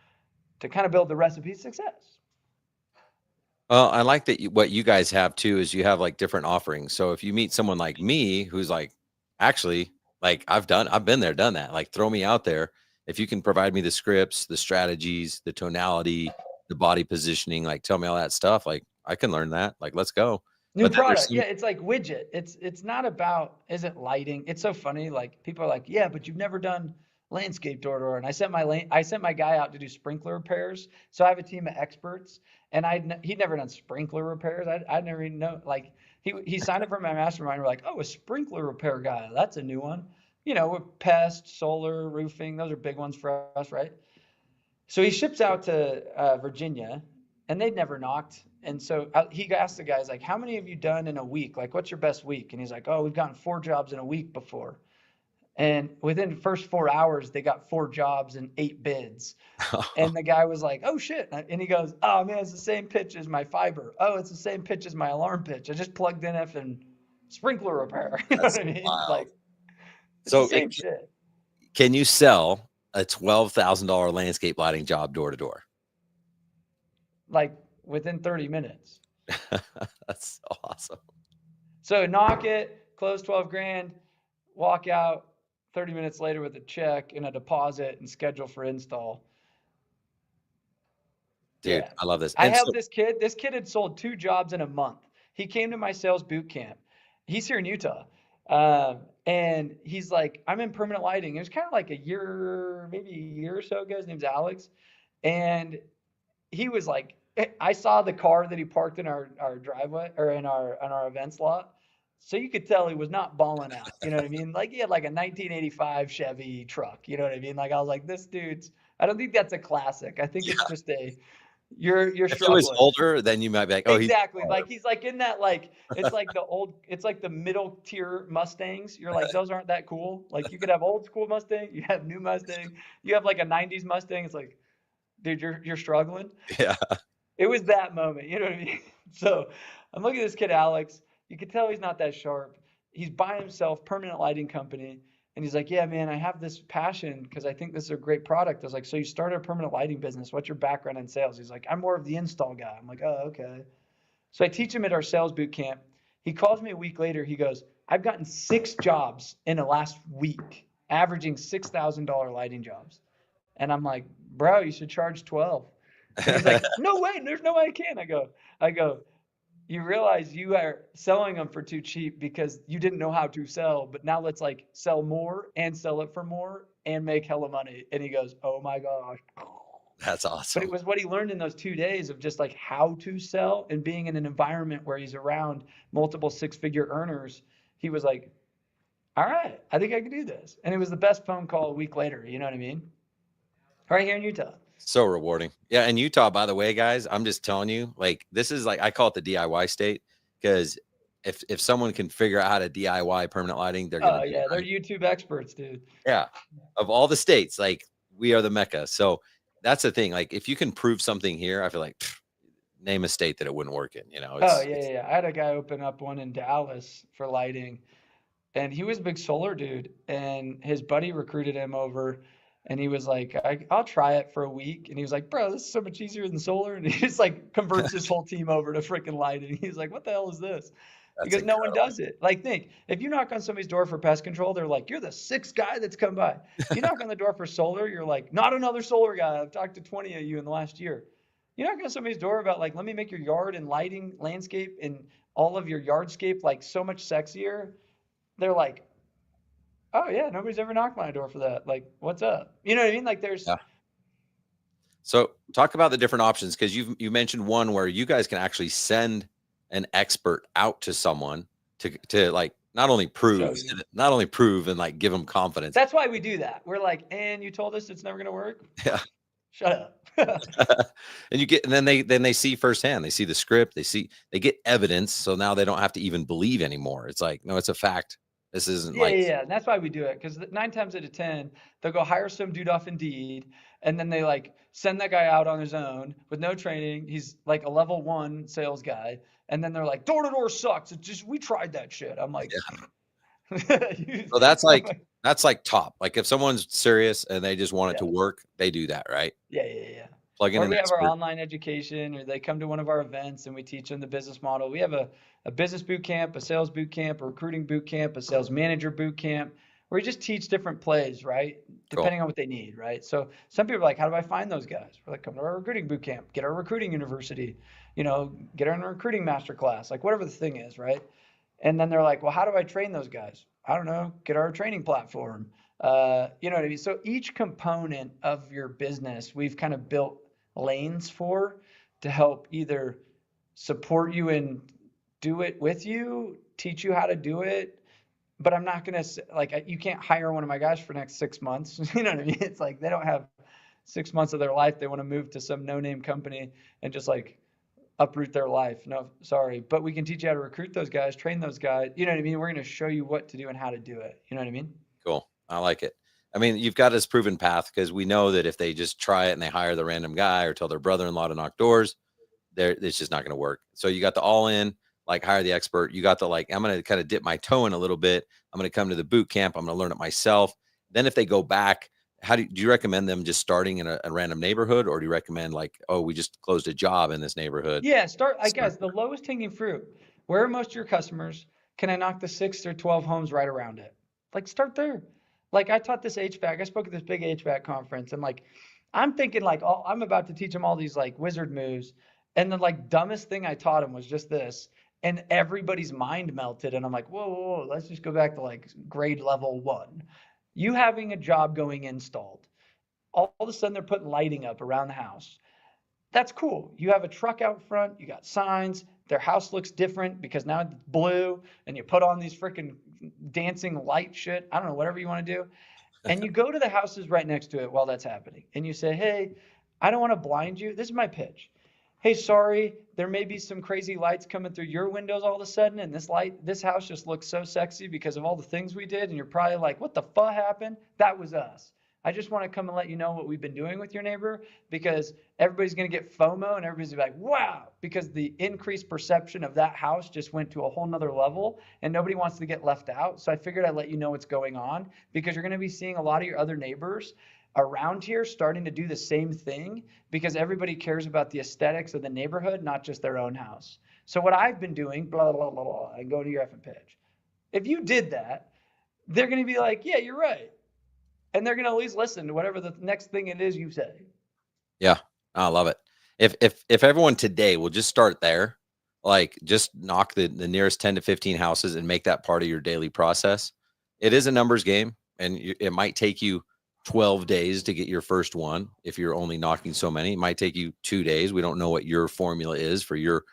to kind of build the recipe of success. Well, I like that what you guys have too is you have like different offerings. So if you meet someone like me who's like, actually, like I've been there, done that. Like throw me out there. If you can provide me the scripts, the strategies, the tonality, the body positioning, like tell me all that stuff. Like I can learn that. Like let's go. New But then there's product. some, Yeah, it's like widget. It's not about, is it lighting? It's so funny. Like people are like, yeah, but you've never done landscape door to door. And I sent my guy out to do sprinkler repairs. So I have a team of experts, and he'd never done sprinkler repairs. I'd never even know. Like he signed up for my mastermind. We're like, oh, a sprinkler repair guy. That's a new one. With pest, solar, roofing. Those are big ones for us, right? So he ships out to Virginia, and they'd never knocked. And so he asked the guys, like, how many have you done in a week? Like, what's your best week? And he's like, oh, we've gotten 4 jobs in a week before. And within the first 4 hours, they got 4 jobs and 8 bids. And the guy was like, oh, shit. And he goes, oh, man, it's the same pitch as my fiber. Oh, it's the same pitch as my alarm pitch. I just plugged in effing sprinkler repair. You know that's what I mean? wild. Like, it's So the same shit. can you sell a $12,000 landscape lighting job door to door? Like, within 30 minutes. That's so awesome. So knock it, close 12 grand, walk out 30 minutes later with a check and a deposit and schedule for install. Dude, Yeah. I love this. I And helped so, this kid. This kid had sold 2 jobs in a month. He came to my sales boot camp. He's here in Utah. And he's like, I'm in permanent lighting. It was kind of like maybe a year or so ago. His name's Alex. And he was like, I saw the car that he parked in our driveway or in our events lot. So you could tell he was not balling out. You know what I mean? Like he had like a 1985 Chevy truck. You know what I mean? Like I was like, this dude's, I don't think that's a classic. I think it's just you're if it struggling. was older, then you might be like, oh, Exactly. Like he's like in that, like, it's like the middle tier Mustangs. You're like, those aren't that cool. Like you could have old school Mustang, you have new Mustang, you have like a 90s Mustang. It's like, dude, you're struggling. yeah. It was that moment, you know what I mean? So I'm looking at this kid, Alex. You can tell he's not that sharp. He's by himself, permanent lighting company. And he's like, yeah, man, I have this passion because I think this is a great product. I was like, so you started a permanent lighting business. What's your background in sales? He's like, I'm more of the install guy. I'm like, oh, okay. So I teach him at our sales boot camp. He calls me a week later. He goes, I've gotten 6 jobs in the last week, averaging $6,000 lighting jobs. And I'm like, bro, you should charge 12. And he's like, no way, there's no way I can. I go, you realize you are selling them for too cheap because you didn't know how to sell, but now let's like sell more and sell it for more and make hella money. And he goes, oh my gosh. That's awesome. But it was what he learned in those 2 days of just like how to sell and being in an environment where he's around multiple 6-figure earners. He was like, all right, I think I can do this. And it was the best phone call a week later. You know what I mean? Right here in Utah. So rewarding. Yeah. And Utah, by the way, guys, I'm just telling you, like, this is like, I call it the DIY state because if someone can figure out how to DIY permanent lighting, they're going to. Oh, yeah. They're YouTube experts, dude. Yeah. Of all the states, like, we are the Mecca. So that's the thing. Like, if you can prove something here, I feel like name a state that it wouldn't work in, you know? Yeah. I had a guy open up one in Dallas for lighting, and he was a big solar dude, and his buddy recruited him over. And he was like, I'll try it for a week. And he was like, bro, this is so much easier than solar. And he just like converts his whole team over to freaking lighting. He's like, what the hell is this? Because no one does it. Like, think, if you knock on somebody's door for pest control, they're like, you're the 6th guy that's come by. You knock on the door for solar, you're like, not another solar guy. I've talked to 20 of you in the last year. You knock on somebody's door about like, let me make your yard and lighting, landscape, and all of your yardscape like so much sexier. They're like, oh yeah, nobody's ever knocked my door for that. Like, what's up? You know what I mean? Like there's. Yeah. So talk about the different options. Cause you mentioned one where you guys can actually send an expert out to someone to like not only show prove, you. not only prove and like give them confidence. That's why we do that. We're like, and you told us it's never going to work? Yeah. Shut up. And then they see firsthand, they see the script, they get evidence. So now they don't have to even believe anymore. It's like, no, it's a fact. This isn't Yeah, like, yeah, yeah. And that's why we do it. Because 9 times out of 10, they'll go hire some dude off Indeed, and then they like send that guy out on his own with no training. He's like a level 1 sales guy, and then they're like, door to door sucks. It's just we tried that shit. I'm like, so that's like top. Like if someone's serious and they just want it yeah, to work, they do that, right? yeah, yeah, yeah. Plug in Or an we have our expert. online education, or they come to one of our events and we teach them the business model. We have a business boot camp, a sales boot camp, a recruiting boot camp, a sales manager boot camp, where we just teach different plays, right? Cool. Depending on what they need, right? So some people are like, how do I find those guys? We're like, come to our recruiting boot camp, get our recruiting university, get on a recruiting masterclass, like whatever the thing is, right? And then they're like, well, how do I train those guys? I don't know, get our training platform. You know what I mean? So each component of your business, we've kind of built lanes for to help either support you and do it with you, teach you how to do it. But I'm not going to like, you can't hire one of my guys for the next 6 months. You know what I mean? It's like they don't have 6 months of their life. They want to move to some no-name company and just like uproot their life. No, sorry. But we can teach you how to recruit those guys, train those guys. You know what I mean? We're going to show you what to do and how to do it. You know what I mean? Cool. I like it. I mean, you've got this proven path because we know that if they just try it and they hire the random guy or tell their brother-in-law to knock doors, it's just not going to work. So you got the all in, like hire the expert. You got the like, I'm going to kind of dip my toe in a little bit. I'm going to come to the boot camp. I'm going to learn it myself. Then if they go back, do you recommend them just starting in a random neighborhood, or do you recommend like, oh, we just closed a job in this neighborhood? Yeah, guys, the lowest hanging fruit. Where are most of your customers? Can I knock the 6 or 12 homes right around it? Like start there. Like I taught this HVAC. I spoke at this big HVAC conference, and like I'm thinking like I'm about to teach them all these like wizard moves, and the like dumbest thing I taught them was just this, and everybody's mind melted, and I'm like, whoa, whoa, whoa, let's just go back to like grade level 1. You having a job going installed. All of a sudden they're putting lighting up around the house. That's cool. You have a truck out front, you got signs, their house looks different because now it's blue, and you put on these freaking dancing light shit. I don't know, whatever you want to do. And you go to the houses right next to it while that's happening. And you say, hey, I don't want to blind you. This is my pitch. Hey, sorry, there may be some crazy lights coming through your windows all of a sudden, and this house just looks so sexy because of all the things we did, and you're probably like, what the fuck happened? That was us. I just want to come and let you know what we've been doing with your neighbor, because everybody's going to get FOMO and everybody's going to be like, wow, because the increased perception of that house just went to a whole nother level and nobody wants to get left out. So I figured I'd let you know what's going on, because you're going to be seeing a lot of your other neighbors around here starting to do the same thing, because everybody cares about the aesthetics of the neighborhood, not just their own house. So what I've been doing, blah, blah, blah, blah, and go to your effing pitch. If you did that, they're going to be like, yeah, you're right. And they're going to at least listen to whatever the next thing it is you say. Yeah, I love it. If everyone today will just start there, like just knock the nearest 10 to 15 houses and make that part of your daily process. It is a numbers game, and it might take you 12 days to get your first one. If you're only knocking so many, it might take you 2 days. We don't know what your formula is for your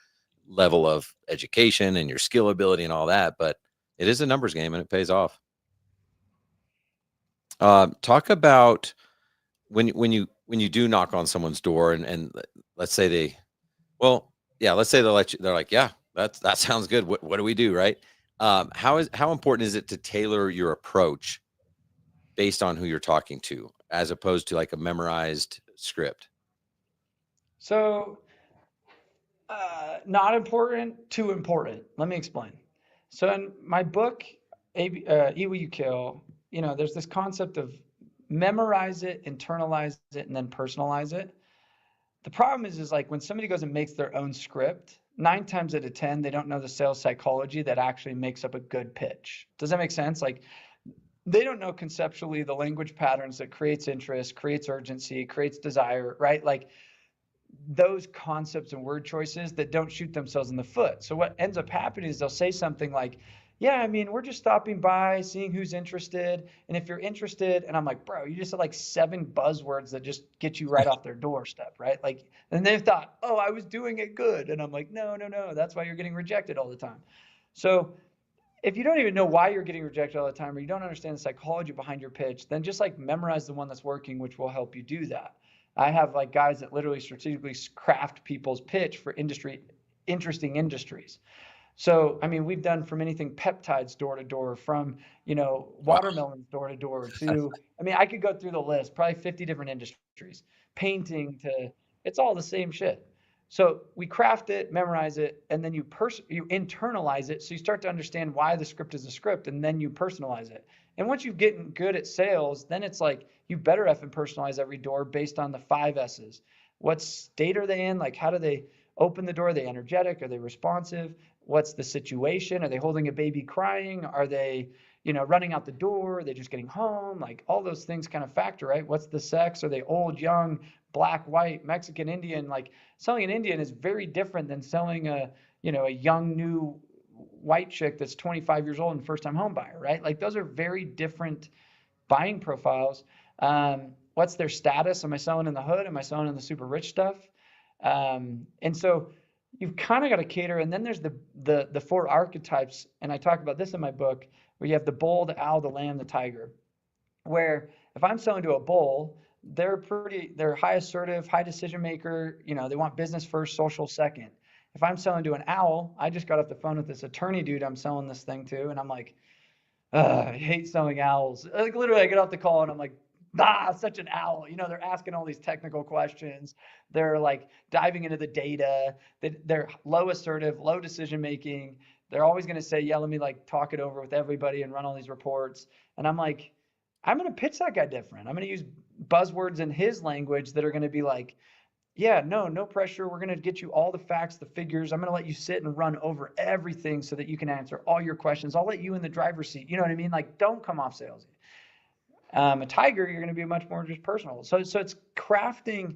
level of education and your skill ability and all that, but it is a numbers game and it pays off. Talk about when you do knock on someone's door and let's say let's say they're like, yeah, that sounds good. What do we do? Right. How important is it to tailor your approach based on who you're talking to, as opposed to like a memorized script? So, not important, too important. Let me explain. So in my book, Eat What You Kill, there's this concept of memorize it, internalize it, and then personalize it. The problem is like when somebody goes and makes their own script, 9 times out of 10, they don't know the sales psychology that actually makes up a good pitch. Does that make sense? Like they don't know conceptually the language patterns that creates interest, creates urgency, creates desire, right? Like those concepts and word choices that don't shoot themselves in the foot. So what ends up happening is they'll say something like, yeah, I mean, we're just stopping by, seeing who's interested. And if you're interested, and I'm like, bro, you just said like 7 buzzwords that just get you right off their doorstep, right? Like, and they've thought, oh, I was doing it good. And I'm like, no, that's why you're getting rejected all the time. So if you don't even know why you're getting rejected all the time, or you don't understand the psychology behind your pitch, then just like memorize the one that's working, which will help you do that. I have like guys that literally strategically craft people's pitch for interesting industries. So, I mean, we've done from anything peptides door to door, from, Wow. watermelons door to door to, I mean, I could go through the list, probably 50 different industries, painting to, it's all the same shit. So we craft it, memorize it, and then you internalize it. So you start to understand why the script is a script, and then you personalize it. And once you've gotten good at sales, then it's like you better effing personalize every door based on the 5 S's. What state are they in? Like, how do they open the door? Are they energetic? Are they responsive? What's the situation? Are they holding a baby crying? Are they, running out the door? Are they just getting home? Like, all those things kind of factor, right? What's the sex? Are they old, young, black, white, Mexican, Indian? Like, selling an Indian is very different than selling a young, new white chick that's 25 years old and first time home buyer, right? Like, those are very different buying profiles. What's their status? Am I selling in the hood? Am I selling in the super rich stuff? And so you've kind of got to cater. And then there's the 4 archetypes. And I talk about this in my book, where you have the bull, the owl, the lamb, the tiger, where if I'm selling to a bull, they're high assertive, high decision maker. They want business first, social second. If I'm selling to an owl, I just got off the phone with this attorney dude I'm selling this thing to, and I'm like, I hate selling owls. Like, literally, I get off the call and I'm like, such an owl. They're asking all these technical questions. They're like diving into the data. They're low assertive, low decision making. They're always going to say, yeah, let me like talk it over with everybody and run all these reports. And I'm like, I'm going to pitch that guy different. I'm going to use buzzwords in his language that are going to be like, yeah, no pressure. We're going to get you all the facts, the figures. I'm going to let you sit and run over everything so that you can answer all your questions. I'll let you in the driver's seat. You know what I mean? Like, don't come off salesy. A tiger, you're going to be much more just personal. So it's crafting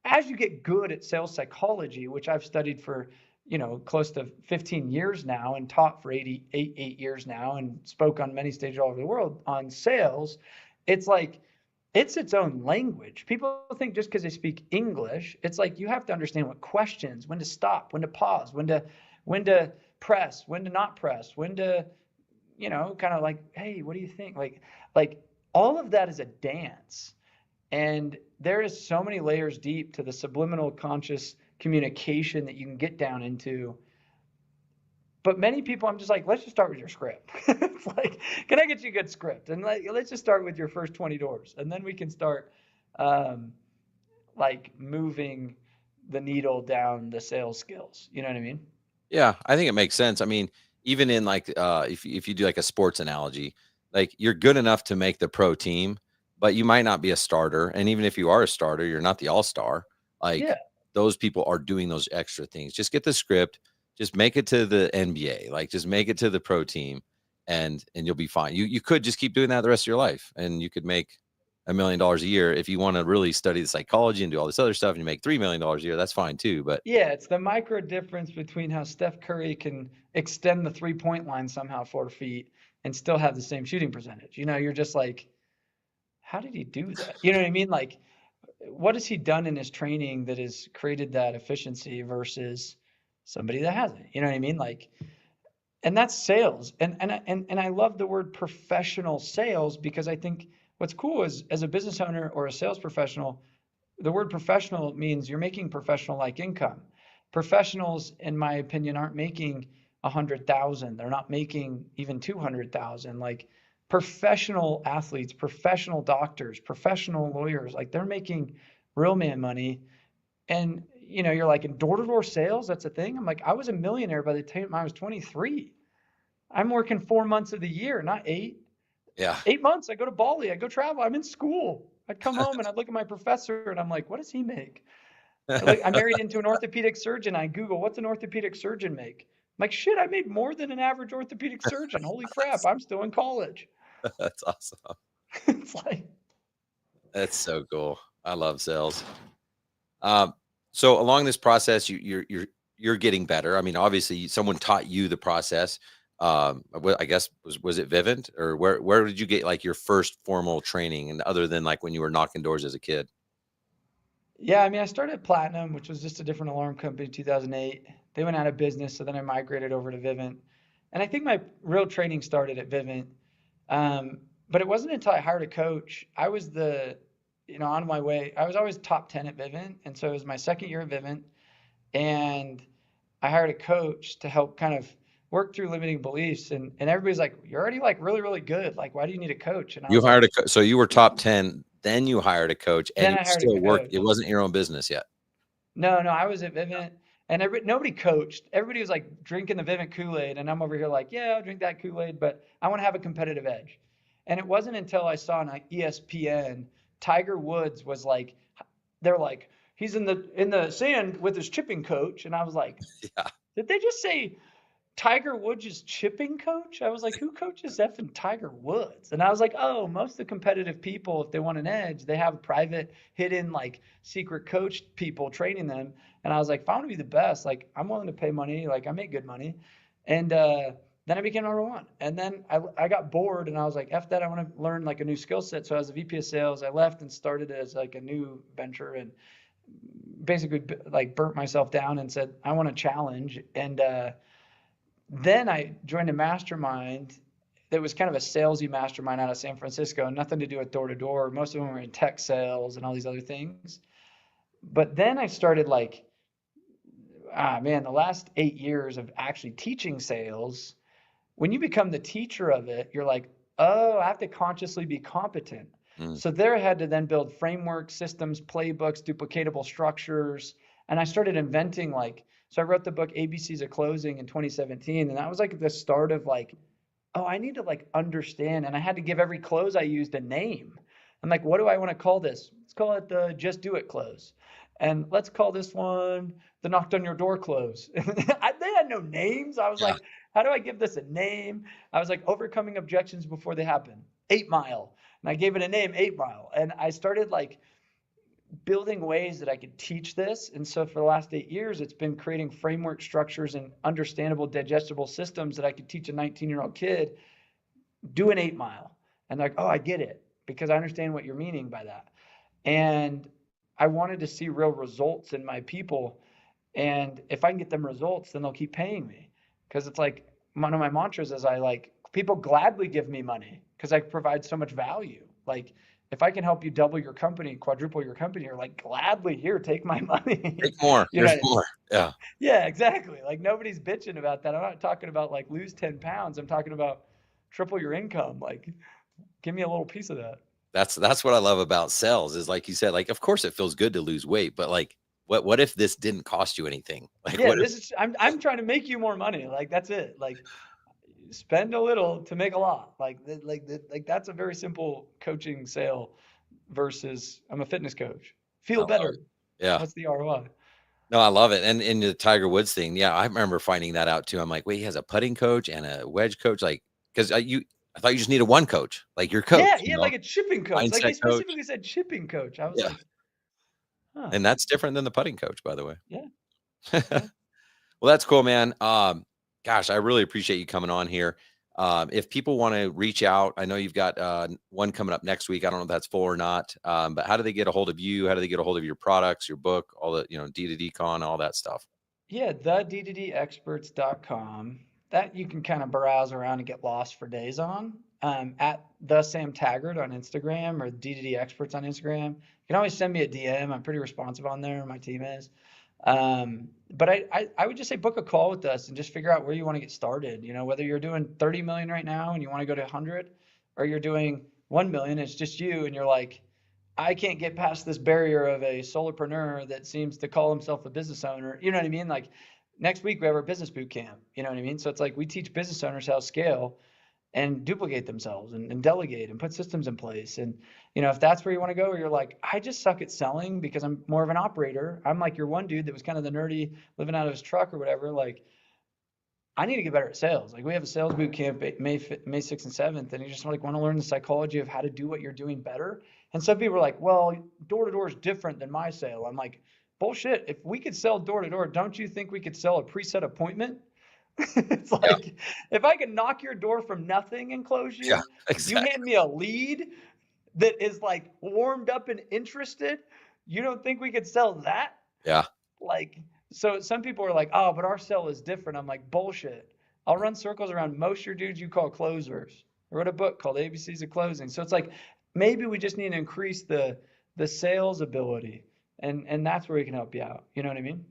as you get good at sales psychology, which I've studied for, close to 15 years now and taught for 8 years now and spoke on many stages all over the world on sales. It's like, it's its own language. People think just because they speak English, it's like you have to understand what questions, when to stop, when to pause, when to press, when to not press, when to, kind of like, hey, what do you think? Like all of that is a dance. And there is so many layers deep to the subliminal conscious communication that you can get down into. But many people, I'm just like, let's just start with your script. It's like, can I get you a good script? And let's just start with your first 20 doors. And then we can start like moving the needle down the sales skills. You know what I mean? Yeah, I think it makes sense. I mean, even in like if you do like a sports analogy, like you're good enough to make the pro team, but you might not be a starter. And even if you are a starter, you're not the all-star. Like Yeah. those people are doing those extra things. Just get the script, just make it to the NBA, like just make it to the pro team and you'll be fine. You could just keep doing that the rest of your life and you could make $1 million a year. If you want to really study the psychology and do all this other stuff and you make $3 million a year, that's fine too. But Yeah, it's the micro difference between how Steph Curry can extend the 3-point line somehow 4 feet and still have the same shooting percentage. You're just like, how did he do that? You know what I mean? Like, what has he done in his training that has created that efficiency versus somebody that hasn't? You know what I mean? Like, and that's sales. And I love the word professional sales, because I think what's cool is, as a business owner or a sales professional, the word professional means you're making professional like income. Professionals, in my opinion, aren't making 100,000. They're not making even 200,000. Like, professional athletes, professional doctors, professional lawyers, like, they're making real man money. And you're like, in door-to-door sales, that's a thing. I'm like, I was a millionaire by the time I was 23. I'm working 4 months of the year, not 8. yeah, 8 months, I go to Bali, I go travel, I'm in school. I'd come home and I'd look at my professor and I'm like, what does he make? I married into an orthopedic surgeon. I Google, what's an orthopedic surgeon make? I'm like, shit, I made more than an average orthopedic surgeon. Holy crap, I'm still in college. that's awesome. It's like, That's so cool. I love sales. Um, so along this process, you're getting better. I mean, obviously, someone taught you the process. I guess was it Vivint, or where did you get like your first formal training, and other than like when you were knocking doors as a kid? yeah, I mean, I started at Platinum, which was just a different alarm company in 2008. They went out of business, so then I migrated over to Vivint. And I think my real training started at Vivint. But it wasn't until I hired a coach. I was on my way. I was always top 10 at Vivint. And so it was my second year at Vivint. And I hired a coach to help kind of work through limiting beliefs. And everybody's like, you're already like really, really good. Like, why do you need a coach? And I You was like, hired so you were top 10, then you hired a coach, and then you I hired a still worked. It coach. wasn't your own business yet. No, I was at Vivint, and nobody coached. Everybody was like drinking the Vivint Kool-Aid, and I'm over here like, yeah, I'll drink that Kool-Aid, but I want to have a competitive edge. And it wasn't until I saw on ESPN, Tiger Woods was like, they're like, he's in the sand with his chipping coach, and I was like, Yeah. did they just say Tiger Woods' chipping coach? I was like, who coaches effing Tiger Woods? And I was like, oh, most of the competitive people, if they want an edge, they have private, hidden, like secret coach people training them. And I was like, if I want to be the best, like I'm willing to pay money, like I make good money. And then I became number one. And then I got bored and I was like, F that, I want to learn like a new skill set. So as a VP of sales, I left and started as like a new venture and basically like burnt myself down and said, I want a challenge. And then I joined a mastermind that was kind of a salesy mastermind out of San Francisco, nothing to do with door to door. Most of them were in tech sales and all these other things. But then I started like, the last 8 years of actually teaching sales, when you become the teacher of it, you're like, oh, I have to consciously be competent. So there I had to then build frameworks, systems, playbooks, duplicatable structures. And I started inventing so I wrote the book ABCs of Closing in 2017. And that was like the start of like, oh, I need to like understand. And I had to give every close I used a name. I'm like, what do I want to call this? Let's call it the Just Do It close. And let's call this one the Knocked on Your Door close. They had no names. I was like, how do I give this a name? I was like, overcoming objections before they happen. 8 Mile. And I gave it a name, 8 Mile. And I started like building ways that I could teach this. And so for the last 8 years, it's been creating framework structures and understandable, digestible systems that I could teach a 19-year-old kid, do an 8 Mile. And they're like, oh, I get it, because I understand what you're meaning by that. And I wanted to see real results in my people. And if I can get them results, then they'll keep paying me. Because it's like one of my mantras is people gladly give me money because I provide so much value. Like if I can help you double your company, quadruple your company, you're like, gladly, here, take my money. Take more. There's more. Yeah. Yeah, exactly. Like nobody's bitching about that. I'm not talking about like lose 10 pounds. I'm talking about triple your income. Like give me a little piece of that. That's what I love about sales is like you said, like, of course it feels good to lose weight, but like, what if this didn't cost you anything? Like, yeah, I'm trying to make you more money. Like that's it. Like spend a little to make a lot. Like that's a very simple coaching sale versus I'm a fitness coach. Feel better. Yeah. What's the ROI? No, I love it. And in the Tiger Woods thing, yeah, I remember finding that out too. I'm like, wait, he has a putting coach and a wedge coach, like because I thought you just needed one coach, like your coach. Yeah, like a chipping coach. Like they specifically said chipping coach. I was like, huh. And that's different than the putting coach, by the way. Yeah. Well, that's cool, man. Gosh, I really appreciate you coming on here. If people want to reach out, I know you've got one coming up next week. I don't know if that's full or not. But how do they get a hold of you? How do they get a hold of your products, your book, all the, D2D-Con, all that stuff? Yeah, the-d-d-experts.com. That you can kind of browse around and get lost for days on. At the Sam Taggart on Instagram or D2D Experts on Instagram. You can always send me a DM. I'm pretty responsive on there. My team is. But I would just say book a call with us and just figure out where you want to get started. Whether you're doing 30 million right now and you want to go to 100, or you're doing 1 million, it's just you and you're like, I can't get past this barrier of a solopreneur that seems to call himself a business owner. You know what I mean? Like next week we have our business boot camp. You know what I mean? So it's like we teach business owners how to scale and duplicate themselves and delegate and put systems in place. And, if that's where you want to go, or you're like, I just suck at selling because I'm more of an operator. I'm like your one dude that was kind of the nerdy living out of his truck or whatever. Like, I need to get better at sales. Like we have a sales boot camp May 6th and 7th, and you just want to learn the psychology of how to do what you're doing better. And some people are like, well, door to door is different than my sale. I'm like, bullshit. If we could sell door to door, don't you think we could sell a preset appointment? It's like, if I can knock your door from nothing and close you, you hand me a lead that is like warmed up and interested. You don't think we could sell that? Yeah. Like, so some people are like, oh, but our sell is different. I'm like, bullshit. I'll run circles around most of your dudes you call closers. I wrote a book called ABCs of Closing. So it's like maybe we just need to increase the sales ability, and that's where we can help you out. You know what I mean?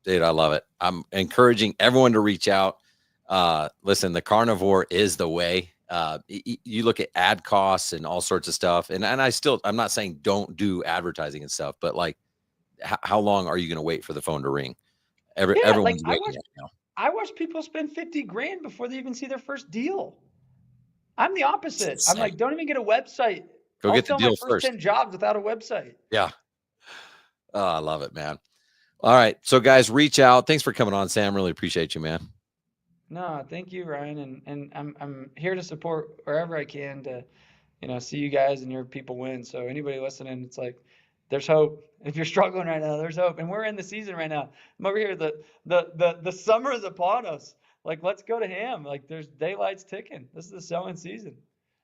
Dude, I love it. I'm encouraging everyone to reach out. Listen, the carnivore is the way. You look at ad costs and all sorts of stuff, and I'm not saying don't do advertising and stuff, but like, how long are you going to wait for the phone to ring? Yeah, like Everyone's waiting now. I watch people spend 50 grand before they even see their first deal. I'm the opposite. I'm like, don't even get a website. Go I'll get the sell deal my first first. 10 jobs without a website. Yeah. Oh, I love it, man. All right. So guys, reach out. Thanks for coming on, Sam. Really appreciate you, man. No, thank you, Ryan. And I'm here to support wherever I can to, see you guys and your people win. So anybody listening, it's like, there's hope. If you're struggling right now, there's hope. And we're in the season right now. I'm over here. The summer is upon us. Like, let's go to ham. Like, there's daylight's ticking. This is the selling season.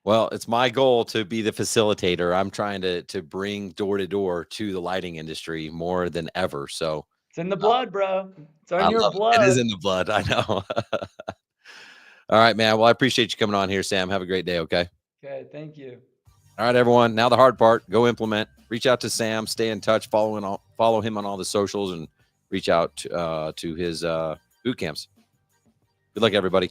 Well, it's my goal to be the facilitator. I'm trying to bring door to door to the lighting industry more than ever. So it's in the blood, bro. It's on your blood. It is in the blood. I know. All right, man. Well, I appreciate you coming on here, Sam. Have a great day. Okay. Okay. Thank you. All right, everyone. Now the hard part, go implement, reach out to Sam, stay in touch, follow him on all the socials, and reach out to his boot camps. Good luck, everybody.